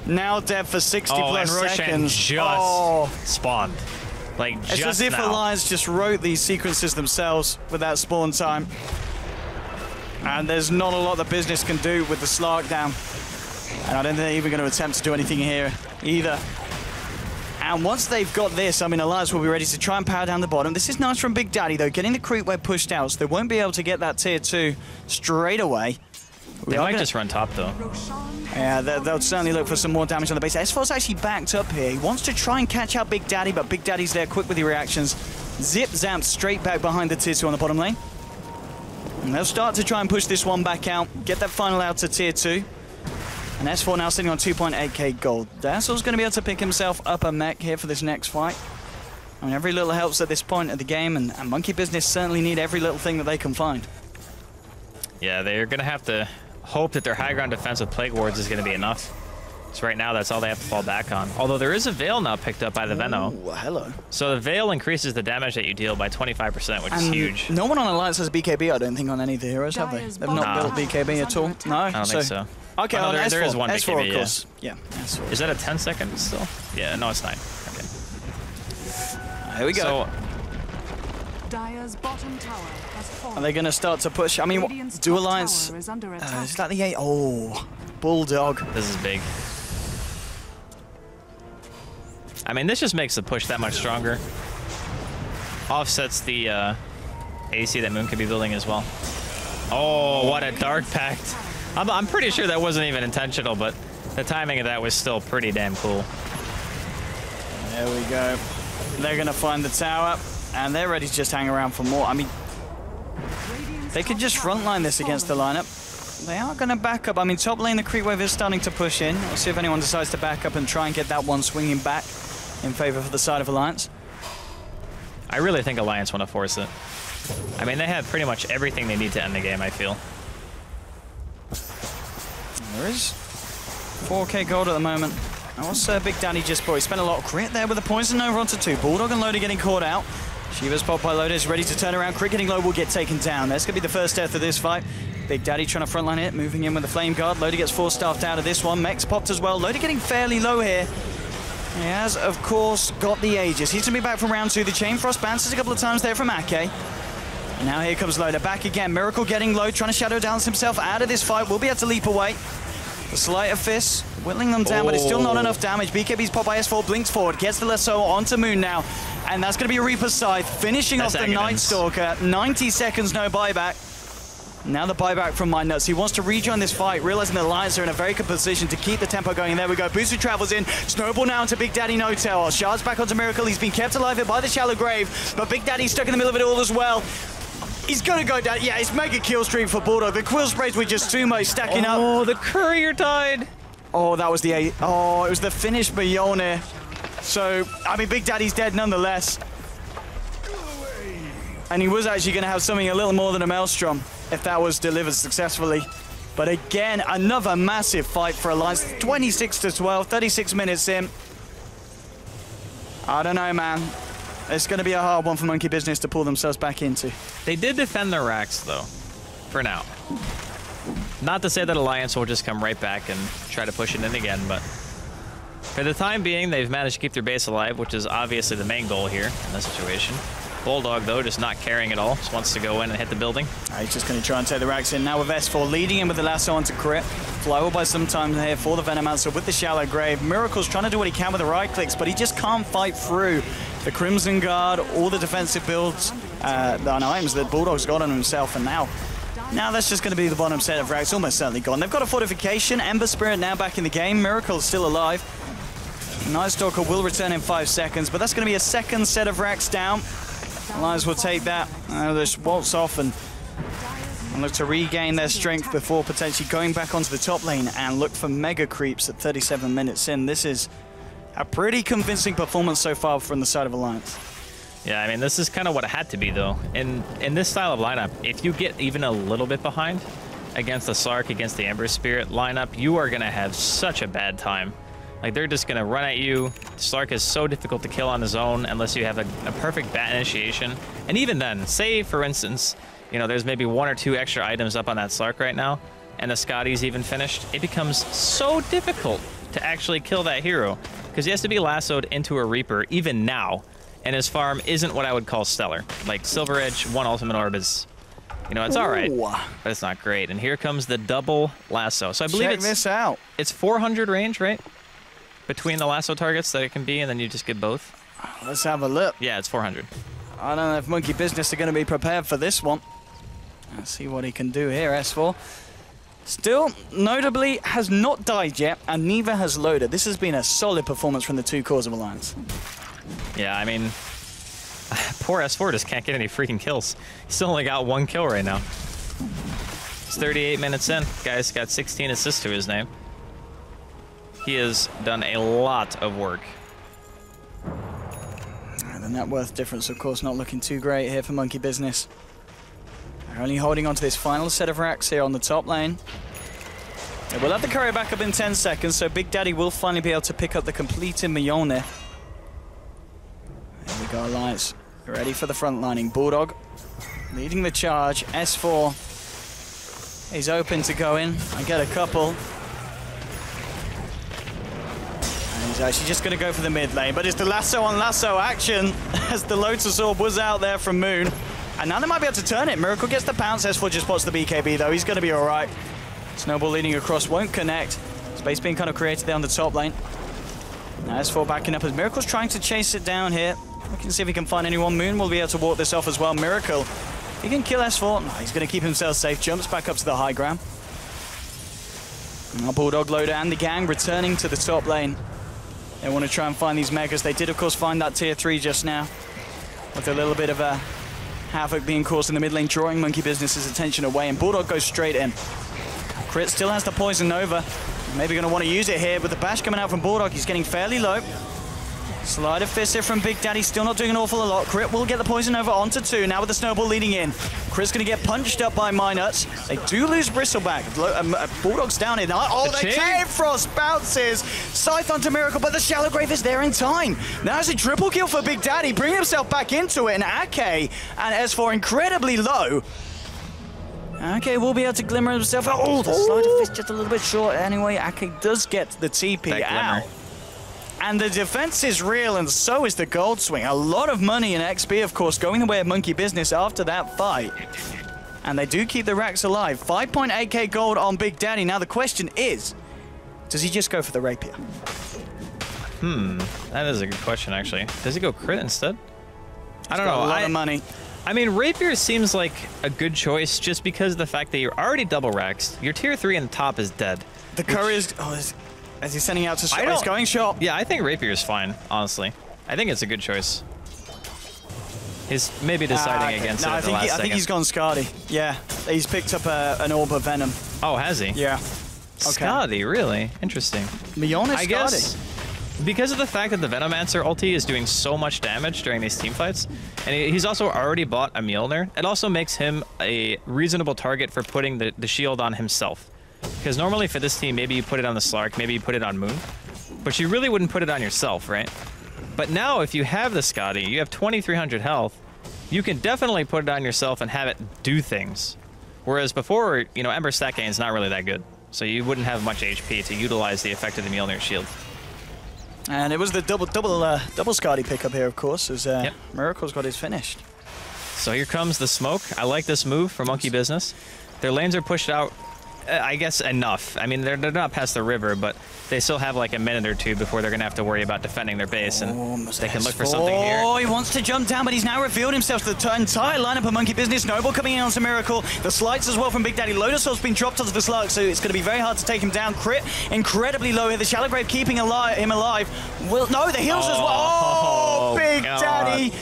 S6: now dead for 60 plus
S7: and
S6: seconds.
S7: Just spawned. Like, just
S6: it's as if
S7: now.
S6: Alliance just wrote these sequences themselves with that spawn time. And there's not a lot the business can do with the Slark down. And I don't think they're even going to attempt to do anything here either. And once they've got this, I mean, Alliance will be ready to try and power down the bottom. This is nice from Big Daddy, though, getting the creep wave pushed out, so they won't be able to get that tier 2 straight away.
S7: They might just run top, though.
S6: Yeah, they'll certainly look for some more damage on the base. S4's actually backed up here. He wants to try and catch out Big Daddy, but Big Daddy's there quick with the reactions. Zip zapped straight back behind the tier 2 on the bottom lane. And they'll start to try and push this one back out, get that final out to tier 2. And S4 now sitting on 2.8k gold. Dassel's going to be able to pick himself up a mech here for this next fight. I mean, every little helps at this point of the game, and Monkey Business certainly need every little thing that they can find.
S7: Yeah, they're going to have to hope that their high ground defense with Plague Wards is going to be enough. So right now, that's all they have to fall back on. Although there is a Veil now picked up by the Veno.
S6: Ooh, hello.
S7: So the Veil increases the damage that you deal by 25%, which is huge.
S6: No one on Alliance has BKB, I don't think, on any of the heroes, have they? They've not built BKB at all? No?
S7: I don't think so.
S6: Okay,
S7: oh, no, there is one
S6: S4,
S7: BKB,
S6: of course. Yeah, S4.
S7: Is that a 10 second still? Yeah, no, it's 9. Okay.
S6: Here we go.
S7: So,
S5: Dire's bottom tower has fallen.
S6: are they going to start to push? I mean, do Alliance...
S5: Is under
S6: is that the 8? Oh, Bulldog.
S7: this is big. I mean, this just makes the push that much stronger. Offsets the AC that Moon could be building as well. Oh, what a Dark Pact. I'm pretty sure that wasn't even intentional, but the timing of that was still pretty damn cool.
S6: There we go. They're going to find the tower, and they're ready to just hang around for more. I mean, they could just frontline this against the lineup. They are going to back up. I mean, top lane, the creep wave is starting to push in. We'll see if anyone decides to back up and try and get that one swinging back in favor for the side of Alliance.
S7: I really think Alliance want to force it. I mean, they have pretty much everything they need to end the game, I feel.
S6: There is 4k gold at the moment. What's Big Daddy just bought? He spent a lot of crit there with the poison over onto 2. Bulldog and Loader getting caught out. Shiva's popped by Loader, is ready to turn around. Crit getting low will get taken down. That's going to be the first death of this fight. Big Daddy trying to frontline it, moving in with the Flame Guard. Loader gets 4-staffed out of this one. Mech's popped as well. Loader getting fairly low here. He has, of course, got the Aegis. He's going to be back from round 2. The Chain Frost bounces a couple of times there from Ake. And now here comes Loader back again. Miracle getting low, trying to shadow dance himself out of this fight. Will be able to leap away. The Sleight of Fist, whittling them down, but it's still not enough damage. BKB's pop by S4, blinks forward, gets the lasso onto Moon now. And that's going to be a Reaper's Scythe, finishing off the Night Stalker. 90 seconds, no buyback. Now the buyback from Mindnuts. He wants to rejoin this fight, realizing the Alliance are in a very good position to keep the tempo going. And there we go. Booster travels in. Snowball now into Big Daddy No-Tail. Shards back onto Miracle. He's been kept alive here by the Shallow Grave, but Big Daddy's stuck in the middle of it all as well. He's going to go down. Yeah, it's mega kill streak for Bulldog. The quill sprays were just too much stacking up.
S7: Oh, the courier died.
S6: Oh, that was the eight. Oh, it was the finish by Mjolnir. So, I mean, Big Daddy's dead nonetheless. And he was actually going to have something a little more than a Maelstrom if that was delivered successfully. But again, another massive fight for Alliance. 26-12, 36 minutes in. I don't know, man. It's going to be a hard one for Monkey Business to pull themselves back into.
S7: They did defend their racks, though, for now. Not to say that Alliance will just come right back and try to push it in again, but for the time being, they've managed to keep their base alive, which is obviously the main goal here in this situation. Bulldog, though, just not caring at all. Just wants to go in and hit the building.
S6: He's just going to try and take the racks in. Now with S4 leading him with the lasso onto Crit. Flyable by some time here for the Venomancer with the Shallow Grave. Miracle's trying to do what he can with the right clicks, but he just can't fight through the Crimson Guard, all the defensive builds, and items that Bulldog's got on himself. And now that's just going to be the bottom set of racks, almost certainly gone. They've got a fortification. Ember Spirit now back in the game. Miracle's still alive. Night Stalker will return in 5 seconds, but that's going to be a second set of racks down. Alliance will take that. They'll just waltz off and look to regain their strength before potentially going back onto the top lane and look for mega creeps at 37 minutes in. This is a pretty convincing performance so far from the side of Alliance.
S7: Yeah, I mean, this is kind of what it had to be, though. In this style of lineup, if you get even a little bit behind against the Slark, against the Ember Spirit lineup, you are going to have such a bad time. Like, they're just going to run at you. Slark is so difficult to kill on his own unless you have a perfect bat initiation. And even then, say, for instance, you know, there's maybe 1 or 2 extra items up on that Slark right now, and the Scotty's even finished. It becomes so difficult to actually kill that hero because he has to be lassoed into a Reaper even now, and his farm isn't what I would call stellar. Like, Silver Edge, 1 Ultimate Orb is, you know, it's all right, but it's not great. And here comes the double lasso. So I believe
S6: Check this out.
S7: It's 400 range, right? Between the lasso targets that it can be, and then you just get both.
S6: Let's have a look.
S7: Yeah, it's 400.
S6: I don't know if Monkey Business are going to be prepared for this one. Let's see what he can do here, S4. Still, notably, has not died yet, and neither has Loader. This has been a solid performance from the 2 cores of Alliance.
S7: Yeah, I mean, poor S4 just can't get any freaking kills. He's still only got 1 kill right now. It's 38 minutes in. Guy's got 16 assists to his name. He has done a lot of work.
S6: And the net worth difference, of course, not looking too great here for Monkey Business. They're only holding on to this final set of racks here on the top lane. They will have the courier back up in 10 seconds, so Big Daddy will finally be able to pick up the completed Mjolnir. There we go, Alliance. Ready for the front lining. Bulldog leading the charge. S4 is open to go in and get a couple. He's actually just going to go for the mid lane, but it's the lasso on lasso action as the Lotus Orb was out there from Moon. And now they might be able to turn it. Miracle gets the pounce. S4 just spots the BKB, though. He's going to be all right. Snowball leading across won't connect. Space being kind of created there on the top lane. Now S4 backing up as Miracle's trying to chase it down here. We can see if he can find anyone. Moon will be able to walk this off as well. Miracle, he can kill S4. No, he's going to keep himself safe. Jumps back up to the high ground. Now Bulldog, Loader, and the gang returning to the top lane. They want to try and find these megas. They did, of course, find that tier 3 just now, with a little bit of a havoc being caused in the mid lane, drawing Monkey Business's attention away, and Bulldog goes straight in. Crit still has the Poison Nova. Maybe going to want to use it here, with the bash coming out from Bulldog. He's getting fairly low. Sleight of Fist here from Big Daddy, still not doing an awful lot. Crit will get the Poison Nova onto 2, now with the Snowball leading in. Crit's going to get punched up by Minuts. They do lose Bristleback. Bulldog's down in. Oh, the Chain Frost bounces. Scythe onto Miracle, but the Shallow Grave is there in time. Now it's a triple kill for Big Daddy, bringing himself back into it, and Ake and S4 incredibly low. Ake will be able to glimmer himself out. Oh, the Sleight of Fist just a little bit short. Anyway, Ake does get the TP out. And the defense is real, and so is the gold swing. A lot of money in XP, of course, going the way of Monkey Business after that fight. And they do keep the racks alive. 5.8k gold on Big Daddy. Now the question is, does he just go for the rapier?
S7: That is a good question, actually. Does he go crit instead? I don't know.
S6: A lot of money.
S7: I mean, rapier seems like a good choice just because of the fact that you're already double raxed. Your tier 3 in the top is dead.
S6: The courier's... Oh, is he sending out to shot? He's going shot.
S7: Yeah, I think rapier is fine, honestly. I think it's a good choice. He's maybe deciding against it at the last second.
S6: I think he's gone Skadi. Yeah, he's picked up an orb of venom.
S7: Oh, has he?
S6: Yeah.
S7: Okay. Skadi, really? Interesting.
S6: Mion is
S7: I guess because of the fact that the Venomancer ulti is doing so much damage during these team fights, and he's also already bought a Mjolnir, it also makes him a reasonable target for putting the shield on himself. Because normally for this team, maybe you put it on the Slark, maybe you put it on Moon, but you really wouldn't put it on yourself, right? But now if you have the Skadi, you have 2300 health, you can definitely put it on yourself and have it do things. Whereas before, you know, Ember stat gain is not really that good, so you wouldn't have much HP to utilize the effect of the Mjolnir shield.
S6: And it was the double Skadi pickup here, of course, as Miracle's got his finished.
S7: So here comes the smoke. I like this move for Monkey Business. Their lanes are pushed out, I guess, enough. I mean, they're not past the river, but they still have like a minute or two before they're going to have to worry about defending their base, and they can look for something here.
S6: Oh, he wants to jump down, but he's now revealed himself to the entire lineup of Monkey Business. Noble coming in onto Miracle. The slides as well from Big Daddy. Lotusor's been dropped onto the slug, so it's going to be very hard to take him down. Crit incredibly low here. The Shallow Grave keeping him alive. No, the heals as well. Oh, Big Daddy.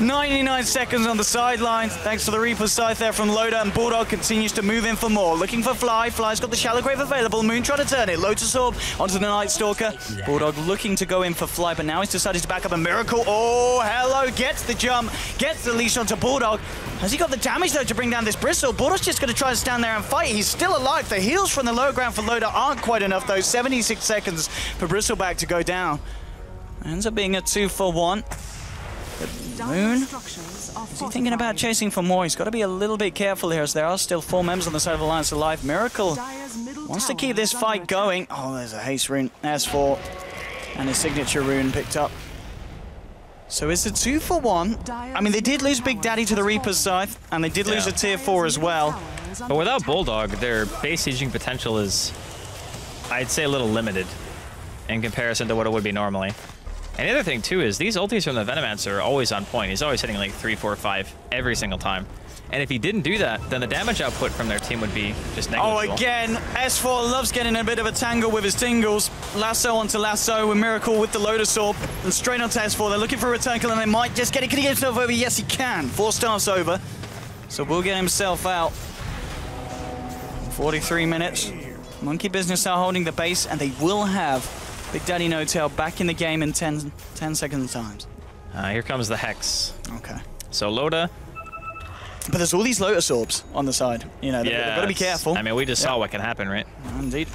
S6: 99 seconds on the sidelines, thanks to the Reaper Scythe there from Loda, and Bulldog continues to move in for more. Looking for Fly. Fly's got the Shallow Grave available. Moon trying to turn it. Lotus Orb onto the Night Stalker. Bulldog looking to go in for Fly, but now he's decided to back up a Miracle. Oh, hello. Gets the jump. Gets the leash onto Bulldog. Has he got the damage, though, to bring down this Bristle? Bulldog's just going to try to stand there and fight. He's still alive. The heals from the low ground for Loda aren't quite enough, though. 76 seconds for Bristleback to go down. Ends up being a 2-for-1. Moon, is he thinking about chasing for more? He's got to be a little bit careful here, as there are still 4 members on the side of Alliance alive. Miracle wants to keep this fight going. Oh, there's a haste rune. S4 and his signature rune picked up. So it's a 2-for-1. I mean, they did lose Big Daddy to the Reaper's Scythe, and they did lose a tier 4 as well.
S7: But without Bulldog, their base sieging potential is, I'd say, a little limited in comparison to what it would be normally. And the other thing, too, is these ultis from the Venomancer are always on point. He's always hitting like 3, 4, 5 every single time. And if he didn't do that, then the damage output from their team would be just negligible.
S6: Oh, again, S4 loves getting a bit of a tangle with his tingles. Lasso onto Lasso with Miracle with the Lotus Orb. And straight onto S4. They're looking for a return kill, and they might just get it. Can he get himself over? Yes, he can. 4 stars over. So we'll get himself out. 43 minutes. Monkey Business are holding the base, and they will have Big Daddy No Tail back in the game in 10 second times.
S7: Here comes the Hex.
S6: Okay.
S7: So Loda.
S6: But there's all these Lotus Orbs on the side. You know, they've got to be careful.
S7: I mean, we just saw what can happen, right?
S6: Indeed.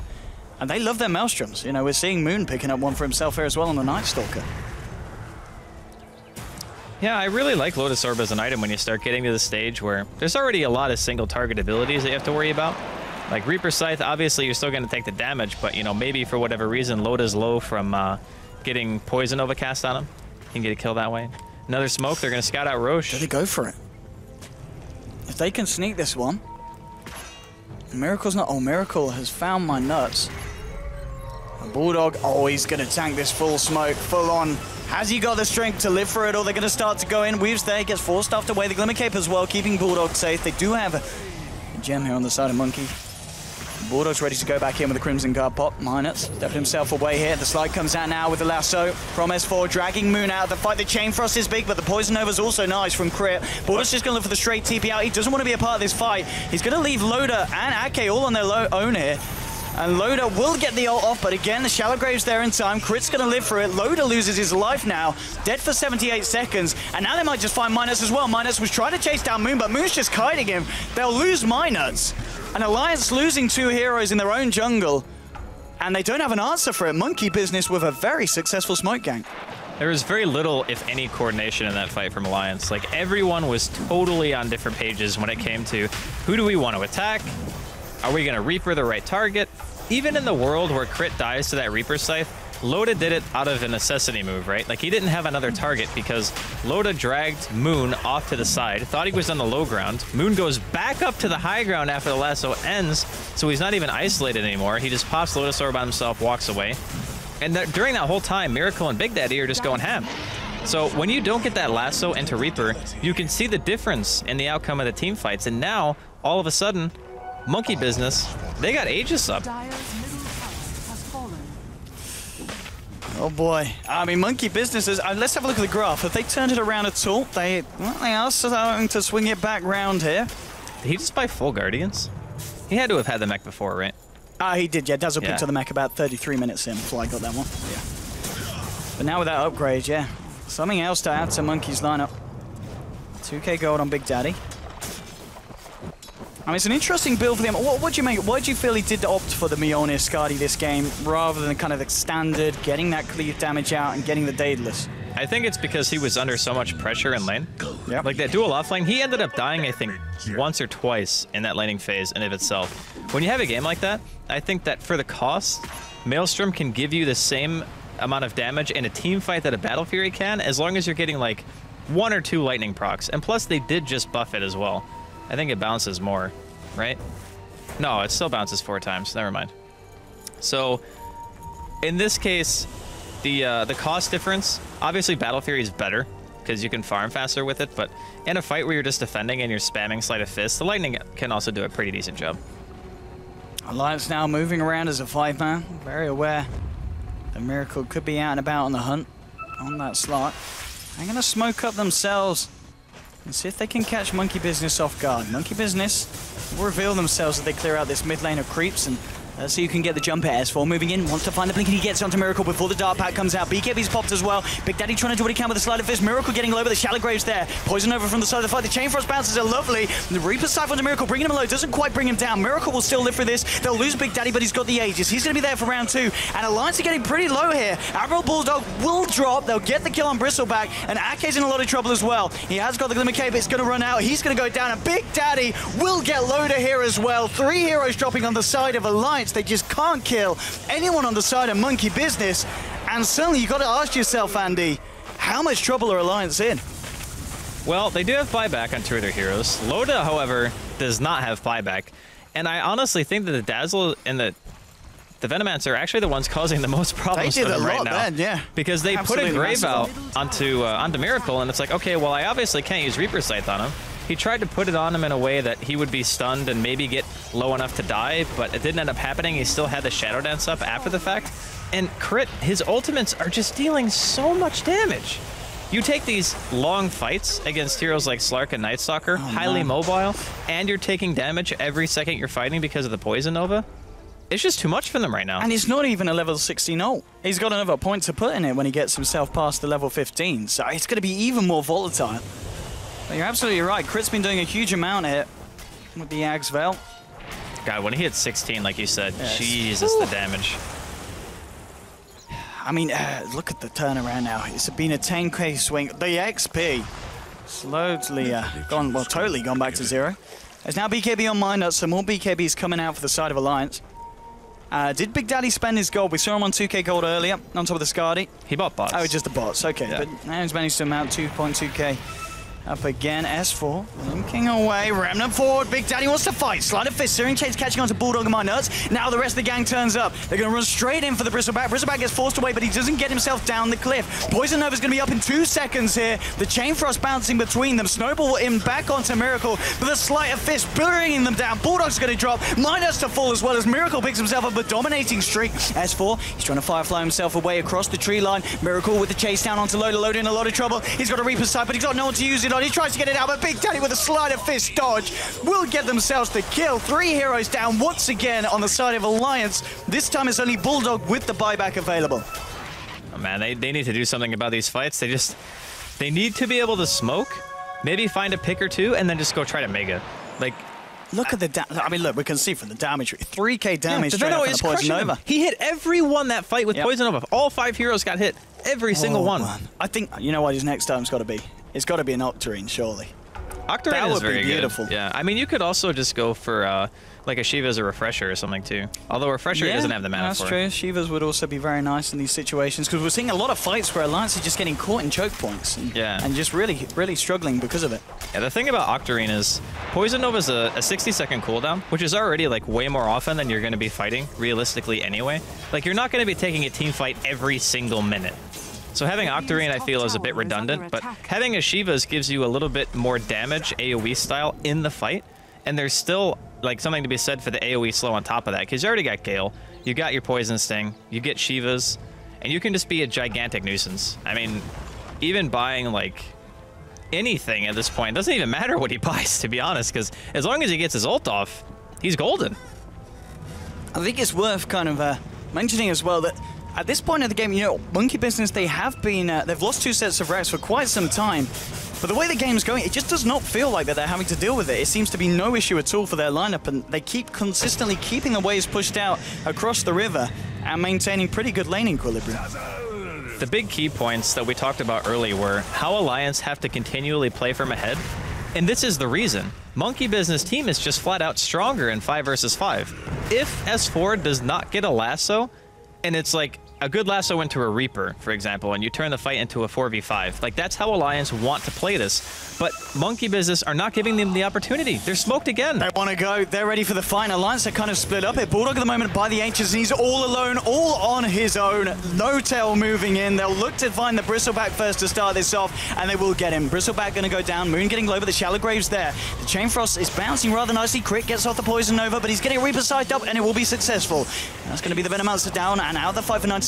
S6: And they love their Maelstroms. You know, we're seeing Moon picking up one for himself here as well on the Night Stalker.
S7: Yeah, I really like Lotus Orb as an item when you start getting to the stage where there's already a lot of single target abilities that you have to worry about. Like Reaper Scythe, obviously you're still going to take the damage, but, you know, maybe for whatever reason, Loda's low from getting Poison Overcast on him. He can get a kill that way. Another smoke, they're going to scout out Roche.
S6: Do they go for it? If they can sneak this one. Miracle's not... Oh, Miracle has found my nuts. And Bulldog, oh, he's going to tank this full smoke, full on. Has he got the strength to live for it, or they're going to start to go in? Weaves there, gets 4 stuffed away. The Glimmer Cape as well, keeping Bulldog safe. They do have a gem here on the side of Monkey. Bulldog's ready to go back in with the Crimson Guard pop. Minus stepped himself away here. The slide comes out now with the lasso from S4, dragging Moon out of the fight. The Chain Frost is big, but the Poison Nova's also nice from Crit. Bulldog's just going to look for the straight TP out. He doesn't want to be a part of this fight. He's going to leave Loda and Ake all on their own here. And Loda will get the ult off, but again, the Shallow Grave's there in time. Crit's going to live for it. Loda loses his life now, dead for 78 seconds. And now they might just find Minus as well. Minus was trying to chase down Moon, but Moon's just kiting him. They'll lose Minus. An Alliance losing 2 heroes in their own jungle. And they don't have an answer for it. Monkey Business with a very successful smoke gang.
S7: There was very little, if any, coordination in that fight from Alliance. Like, everyone was totally on different pages when it came to who do we want to attack? Are we going to Reaper the right target? Even in the world where Crit dies to that Reaper Scythe, Loda did it out of a necessity move, right? Like, he didn't have another target because Loda dragged Moon off to the side, thought he was on the low ground. Moon goes back up to the high ground after the lasso ends, so he's not even isolated anymore. He just pops Lotus Orb on himself, walks away. And during that whole time, Miracle and Big Daddy are just going ham. So when you don't get that lasso into Reaper, you can see the difference in the outcome of the team fights. And now, all of a sudden, Monkey Business, they got Aegis up.
S6: Oh boy. I mean, Monkey Businesses, let's have a look at the graph. If they turned it around at all, they are starting to swing it back round here.
S7: Did he just buy full Guardians? He had to have had the mech before, right?
S6: He did, yeah. Dazzle picked to the mech about 33 minutes in before I got that one. Yeah. But now with that upgrade, yeah. Something else to add to Monkey's lineup. 2k gold on Big Daddy. I mean, it's an interesting build for them. What do you make? Why do you feel he did opt for the Mjolnir Skadi this game rather than kind of the standard, getting that cleave damage out and getting the Daedalus?
S7: I think it's because he was under so much pressure in lane.
S6: Yep.
S7: Like that dual offlane, he ended up dying, I think, once or twice in that laning phase in of itself. When you have a game like that, I think that for the cost, Maelstrom can give you the same amount of damage in a team fight that a Battle Fury can, as long as you're getting like 1 or 2 lightning procs. And plus, they did just buff it as well. I think it bounces more, right? No, it still bounces 4 times. Never mind. So, in this case, the cost difference, obviously Battle Fury is better because you can farm faster with it, but in a fight where you're just defending and you're spamming Sleight of Fist, the Lightning can also do a pretty decent job.
S6: Alliance now moving around as a 5-man, very aware the Miracle could be out and about on the hunt on that slot. They're going to smoke up themselves and see if they can catch Monkey Business off guard. Monkey Business will reveal themselves as they clear out this mid lane of creeps, and so you can get the jump at S4. Moving in, wants to find the blink, and he gets onto Miracle before the dart pack comes out. BKB's popped as well. Big Daddy trying to do what he can with the Sleight of Fist. Miracle getting low, but the Shallow Graves there. Poison over from the side of the fight. The Chain Frost bounces are lovely. The Reaper Scythe onto Miracle, bringing him low. Doesn't quite bring him down. Miracle will still live for this. They'll lose Big Daddy, but he's got the Aegis. He's going to be there for round 2. And Alliance are getting pretty low here. Admiral Bulldog will drop. They'll get the kill on Bristleback. And Ake's in a lot of trouble as well. He has got the Glimmer Cape, but it's going to run out. He's going to go down. And Big Daddy will get Loda here as well. 3 heroes dropping on the side of Alliance. They just can't kill anyone on the side of Monkey Business. And certainly you've got to ask yourself, Andy, how much trouble are Alliance in?
S7: Well, they do have buyback on 2 of their heroes. Loda, however, does not have buyback. And I honestly think that the Dazzle and the Venomancer are actually the ones causing the most problems for them right now.
S6: Then, yeah.
S7: Because they put a Grave out onto Miracle, and it's like, okay, well, I obviously can't use Reaper Scythe on him. He tried to put it on him in a way that he would be stunned and maybe get low enough to die, but it didn't end up happening. He still had the Shadow Dance up after the fact. And Crit, his ultimates are just dealing so much damage. You take these long fights against heroes like Slark and Night Stalker, highly mobile, and you're taking damage every second you're fighting because of the Poison Nova. It's just too much for them right now.
S6: And it's not even a level 16 ult. He's got another point to put in it when he gets himself past the level 15, so it's going to be even more volatile. But you're absolutely right. Crit's been doing a huge amount here with the Ag's Veil.
S7: God, when he hit 16, like you said, Jesus, the damage.
S6: I mean, look at the turnaround now. It's been a 10k swing. The XP slowly gone, well, totally gone back to 0. There's now BKB on Minot, so more BKBs coming out for the side of Alliance. Did Big Daddy spend his gold? We saw him on 2k gold earlier, on top of the Skadi.
S7: He bought bots.
S6: Oh, just the bots, okay.
S7: Yeah.
S6: But now he's managed to mount 2.2k. Up again, S4, linking away, Remnant forward, Big Daddy wants to fight, Sleight of Fist, Searing Chain's catching on to Bulldog and My Nuts. Now the rest of the gang turns up. They're going to run straight in for the Bristleback. Bristleback gets forced away, but he doesn't get himself down the cliff. Poison Nova's going to be up in 2 seconds here. The Chain Frost bouncing between them. Snowball in back onto Miracle, but the Sleight of Fist bringing them down. Bulldog's going to drop, My Nuts to fall as well as Miracle picks himself up a dominating streak. S4, he's trying to Firefly himself away across the tree line. Miracle with the chase down onto Loda. Loda in a lot of trouble. He's got a Reaper's Sight, but he's got no one to use it on. He tries to get it out, but Big Daddy with a Sleight of Fist dodge will get themselves the kill. 3 heroes down once again on the side of Alliance. This time it's only Bulldog with the buyback available.
S7: Oh man, they need to do something about these fights. They need to be able to smoke, maybe find a pick or 2, and then just go try to Mega. Like,
S6: look at the damage. I mean, look, we can see from the damage. 3k damage straight up from the Poison Nova.
S7: He hit everyone that fight with Poison Nova. All 5 heroes got hit. Every single one. Man.
S6: I think, you know what his next time's got to be? It's got to be an Octarine, surely.
S7: Octarine is very beautiful. Good. Yeah, I mean, you could also just go for like a Shiva's a refresher or something too. Although refresher doesn't have the mana
S6: that's
S7: for
S6: true.
S7: it.
S6: Shivas would also be very nice in these situations because we're seeing a lot of fights where Alliance are just getting caught in choke points and just really struggling because of it.
S7: Yeah, the thing about Octarine is Poison Nova's a 60-second cooldown, which is already like way more often than you're going to be fighting realistically anyway. Like you're not going to be taking a team fight every single minute. So having Octarine, I feel, is a bit redundant, but having a Shiva's gives you a little bit more damage, AoE style, in the fight, and there's still like something to be said for the AoE slow on top of that, because you already got Gale, you got your Poison Sting, you get Shiva's, and you can just be a gigantic nuisance. I mean, even buying like anything at this point, doesn't even matter what he buys, to be honest, because as long as he gets his ult off, he's golden.
S6: I think it's worth kind of mentioning as well that at this point in the game, you know, Monkey Business, they have been, they've lost 2 sets of reps for quite some time. But the way the game's going, it just does not feel like that they're having to deal with it. It seems to be no issue at all for their lineup, and they keep consistently keeping the waves pushed out across the river and maintaining pretty good lane equilibrium.
S7: The big key points that we talked about earlier were how Alliance have to continually play from ahead, and this is the reason. Monkey Business team is just flat out stronger in 5 versus 5. If S4 does not get a lasso, and it's like a good lasso into a Reaper, for example, and you turn the fight into a 4v5. Like, that's how Alliance want to play this. But Monkey Business are not giving them the opportunity. They're smoked again.
S6: They want to go. They're ready for the fight. Alliance are kind of split up here. Bulldog at the moment by the H's, and he's all alone, all on his own. No tail moving in. They'll look to find the Bristleback first to start this off, and they will get him. Bristleback going to go down. Moon getting low, but the Shallow Grave's there. The Chain Frost is bouncing rather nicely. Crit gets off the Poison Nova, but he's getting Reaper side up, and it will be successful. And that's going to be the Venom Monster down, and out of the fight for 90 seconds.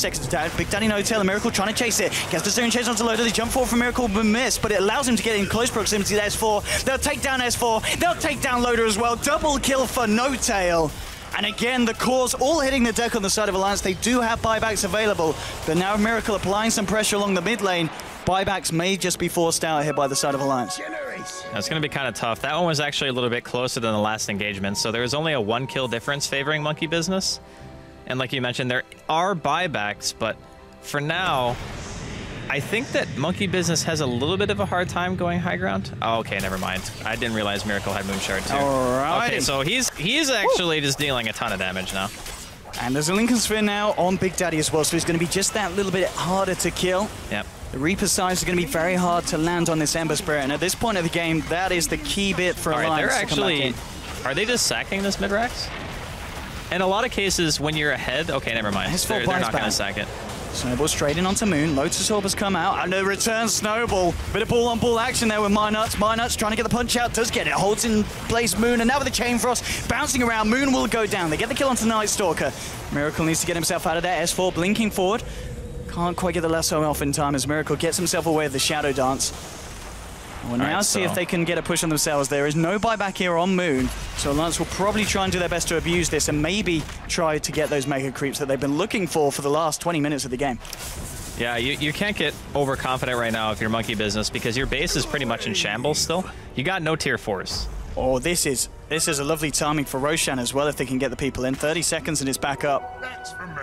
S6: Big Daddy No Tail, and Miracle trying to chase it. Gets the steering chase onto Loader. The jump forward from Miracle but missed, but it allows him to get in close proximity to S4. They'll take down S4. They'll take down Loader as well. Double kill for No Tail. And again, the cores all hitting the deck on the side of Alliance. They do have buybacks available, but now Miracle applying some pressure along the mid lane. Buybacks may just be forced out here by the side of Alliance.
S7: It's going to be kind of tough. That one was actually a little bit closer than the last engagement, so there was only a 1 kill difference favoring Monkey Business. And like you mentioned, there are buybacks, but for now, I think that Monkey Business has a little bit of a hard time going high ground. Oh, okay, never mind. I didn't realize Miracle had Moonshard too.
S6: Alrighty.
S7: Okay, so he's actually just dealing a ton of damage now.
S6: And there's a Lincoln Sphere now on Big Daddy as well, so it's going to be just that little bit harder to kill.
S7: Yep.
S6: The Reaper size is going to be very hard to land on this Ember Spirit, and at this point of the game, that is the key bit for Alliance.
S7: They're actually, are they just sacking this mid-rax? In a lot of cases, when you're ahead, okay, never mind. They're not going to sack it.
S6: Snowball straight in onto Moon. Lotus Orb has come out, and the return Snowball. Bit of ball-on-ball action there with Mynuts. Mynuts trying to get the punch out, does get it. Holds in place Moon, and now with the Chain Frost bouncing around, Moon will go down. They get the kill onto Night Stalker. Miracle needs to get himself out of there. S4 blinking forward. Can't quite get the lasso off in time as Miracle gets himself away with the Shadow Dance. We'll now see if they can get a push on themselves. There is no buyback here on Moon, so Alliance will probably try and do their best to abuse this and maybe try to get those mega creeps that they've been looking for the last 20 minutes of the game.
S7: Yeah, you can't get overconfident right now if you're Monkey Business because your base is pretty much in shambles still. You got no tier 4s.
S6: Oh, this is a lovely timing for Roshan as well if they can get the people in. 30 seconds and it's back up. That's for me.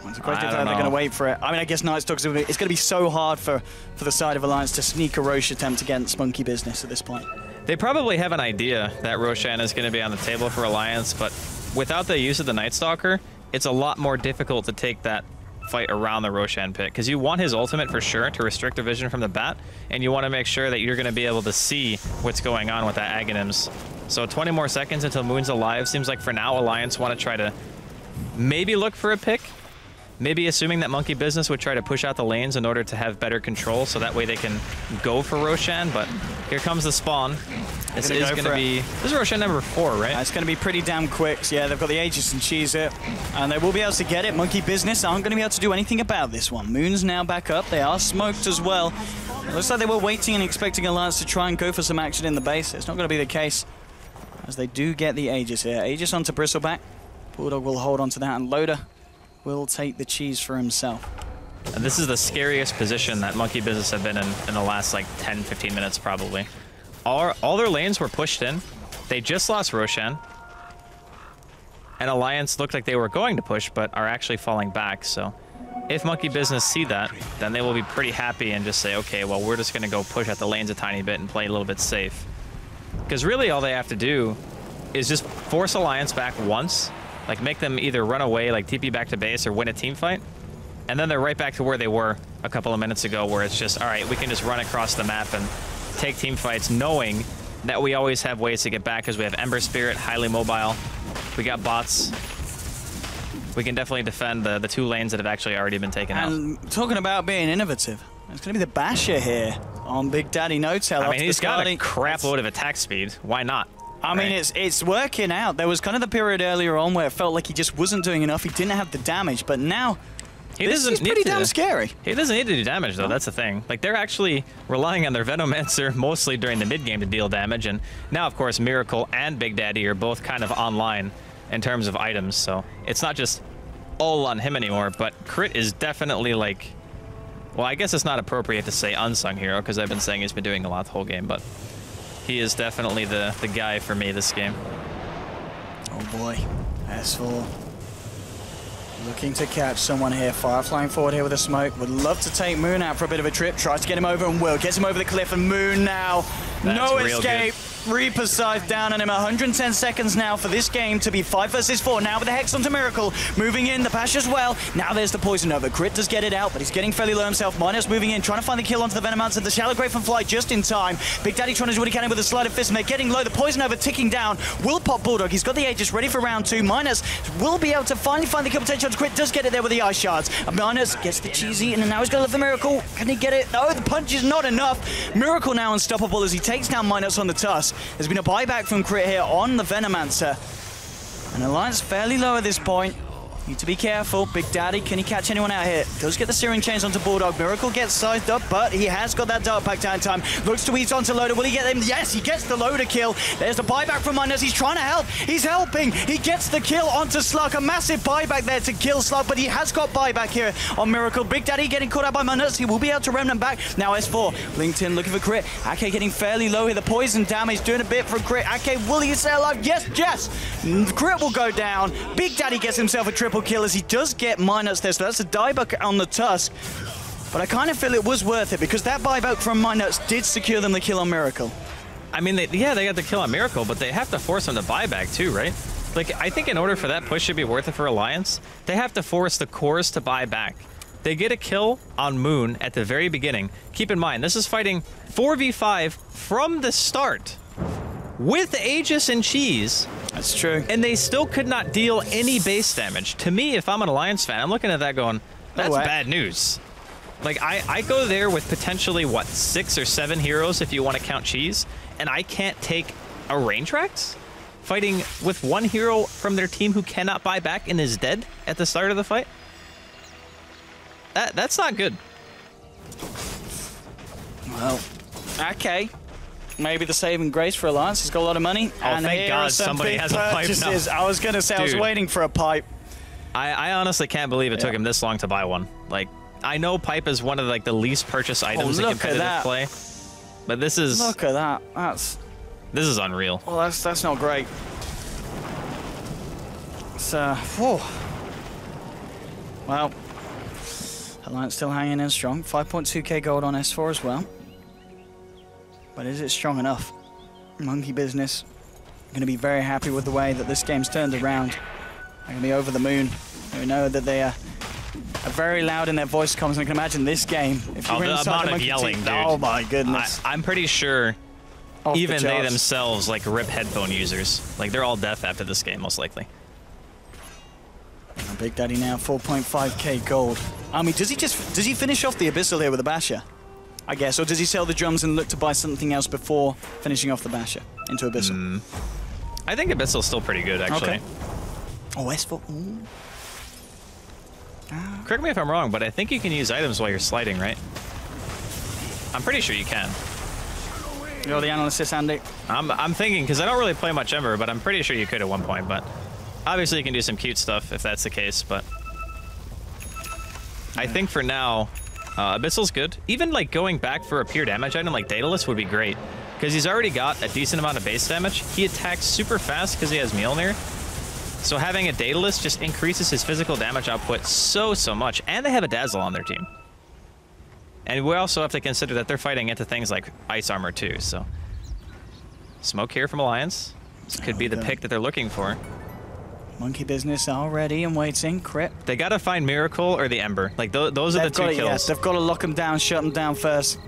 S6: It's a question if they're going to wait for it. I mean, I guess Night Stalker's it's going to be so hard for the side of Alliance to sneak a Rosh attempt against Monkey Business at this point.
S7: They probably have an idea that Roshan is going to be on the table for Alliance, but without the use of the Night Stalker, it's a lot more difficult to take that fight around the Roshan pit, because you want his ultimate for sure to restrict the vision from the bat, and you want to make sure that you're going to be able to see what's going on with that Aghanims. So 20 more seconds until Moon's alive. Seems like for now, Alliance want to try to maybe look for a pick. Maybe assuming that Monkey Business would try to push out the lanes in order to have better control, so that way they can go for Roshan, but here comes the spawn. This is going to be... This is Roshan number 4, right?
S6: It's going to be pretty damn quick. So yeah, they've got the Aegis and Cheese it, and they will be able to get it. Monkey Business aren't going to be able to do anything about this one. Moon's now back up. They are smoked as well. It looks like they were waiting and expecting Alliance to try and go for some action in the base. It's not going to be the case, as they do get the Aegis here. Aegis onto Bristleback. Bulldog will hold onto that, and Loader will take the cheese for himself.
S7: And this is the scariest position that Monkey Business have been in the last like 10-15 minutes probably. All their lanes were pushed in. They just lost Roshan. And Alliance looked like they were going to push, but are actually falling back. So if Monkey Business see that, then they will be pretty happy and just say, okay, well, we're just going to go push out the lanes a tiny bit and play a little bit safe. Because really all they have to do is just force Alliance back once, like make them either run away, like TP back to base, or win a team fight, and then they're right back to where they were a couple of minutes ago, where it's just, all right, we can just run across the map and take team fights, knowing that we always have ways to get back because we have Ember Spirit, highly mobile, we got bots. We can definitely defend the 2 lanes that have actually already been taken out.
S6: And talking about being innovative, it's going to be the Basher here on Big Daddy No-Tail.
S7: I mean, he's got a crap load of attack speed. Why not?
S6: I mean, it's working out. There was kind of the period earlier on where it felt like he just wasn't doing enough. He didn't have the damage, but now this is pretty damn scary.
S7: He doesn't need to do damage, though. That's the thing. Like, they're actually relying on their Venomancer mostly during the mid-game to deal damage, and now, of course, Miracle and Big Daddy are both kind of online in terms of items, so it's not just all on him anymore, but Crit is definitely like, well, I guess it's not appropriate to say unsung hero because I've been saying he's been doing a lot the whole game, but he is definitely the guy for me this game.
S6: Oh boy, S4 looking to catch someone here. Fire flying forward here with a smoke. Would love to take Moon out for a bit of a trip. Tries to get him over and will. Gets him over the cliff, and Moon now. No escape. Reaper Scythe down on him. 110 seconds now for this game to be 5 versus 4. Now with the Hex onto Miracle. Moving in, the Pash as well. Now there's the Poison Over. Crit does get it out, but he's getting fairly low himself. Minus moving in, trying to find the kill onto the Venomancer. The Shallow Grave and Fly just in time. Big Daddy trying to do what he can with a Sleight of Fist, and they're getting low. The Poison Over ticking down. Will pop Bulldog. He's got the Aegis ready for round 2. Minus will be able to finally find the kill potential. Crit does get it there with the Ice Shards. Minus gets the cheesy, and now he's going to live the Miracle. Can he get it? No, the punch is not enough. Miracle now unstoppable as he takes down Minus on the Tusk. There's been a buyback from Crit here on the Venomancer. And Alliance fairly low at this point. Need to be careful. Big Daddy, can he catch anyone out here? Does get the Searing Chains onto Bulldog. Miracle gets sized up, but he has got that Dark Pack down time. Looks to ease onto Loader. Will he get him? Yes, he gets the Loader kill. There's the buyback from Minus. He's trying to help. He's helping. He gets the kill onto Slug. A massive buyback there to kill Slug, but he has got buyback here on Miracle. Big Daddy getting caught out by Minus. He will be able to remnant back. Now S4. Linked in, looking for Crit. Ake getting fairly low here. The poison damage doing a bit for Crit. Ake, will he stay alive? Yes, yes. Crit will go down. Big Daddy gets himself a triple kill as he does get Minus there, so that's a dieback on the Tusk. But I kind of feel it was worth it because that buyback from Minus did secure them the kill on Miracle.
S7: I mean, they got the kill on Miracle, but they have to force him to buy back too, right? Like, I think in order for that push to be worth it for Alliance, they have to force the cores to buy back. They get a kill on Moon at the very beginning. Keep in mind, this is fighting 4v5 from the start with Aegis and Cheese.
S6: That's true.
S7: And they still could not deal any base damage. To me, if I'm an Alliance fan, I'm looking at that going, that's bad news. Like, I go there with potentially, what, 6 or 7 heroes if you want to count Cheese, and I can't take a range Rex? Fighting with one hero from their team who cannot buy back and is dead at the start of the fight? That's not good.
S6: Well, okay. Maybe the saving grace for Alliance. He's got a lot of money.
S7: Oh, and thank God somebody has a pipe now.
S6: I was going to say, I was waiting for a pipe.
S7: I honestly can't believe it took him this long to buy one. Like, I know pipe is one of like the least purchased items in competitive play, but this is...
S6: Look at that.
S7: This is unreal.
S6: Well, that's not great. So, well, Alliance still hanging in strong. 5.2k gold on S4 as well. But is it strong enough? Monkey Business going to be very happy with the way that this game's turned around. They're going to be over the moon. We know that they are very loud in their voice comms. I can imagine this game. If you're
S7: the amount of yelling, dude.
S6: Oh my goodness.
S7: I'm pretty sure even they themselves like rip headphone users. Like they're all deaf after this game, most likely.
S6: Big Daddy now 4.5k gold. I mean, does he finish off the Abyssal here with a Basher? I guess, or does he sell the drums and look to buy something else before finishing off the Basher into Abyssal?
S7: I think Abyssal's still pretty good, actually.
S6: Okay. Oh, S4.
S7: Correct me if I'm wrong, but I think you can use items while you're sliding, right? I'm pretty sure you can.
S6: You're the analyst, Andy.
S7: I'm thinking, because I don't really play much Ember, but I'm pretty sure you could at one point, but obviously you can do some cute stuff if that's the case, but I think for now, Abyssal's good. Even like going back for a pure damage item like Daedalus would be great, because he's already got a decent amount of base damage. He attacks super fast because he has Mjolnir. So having a Daedalus just increases his physical damage output so much. And they have a Dazzle on their team. And we also have to consider that they're fighting into things like Ice Armor too, so. Smoke here from Alliance. This could be the pick that they're looking for.
S6: Monkey Business are ready and waiting. Crit.
S7: They got to find Miracle or the Ember. Like, those are the two kills.
S6: Yes, they've got to lock them down, shut them down first.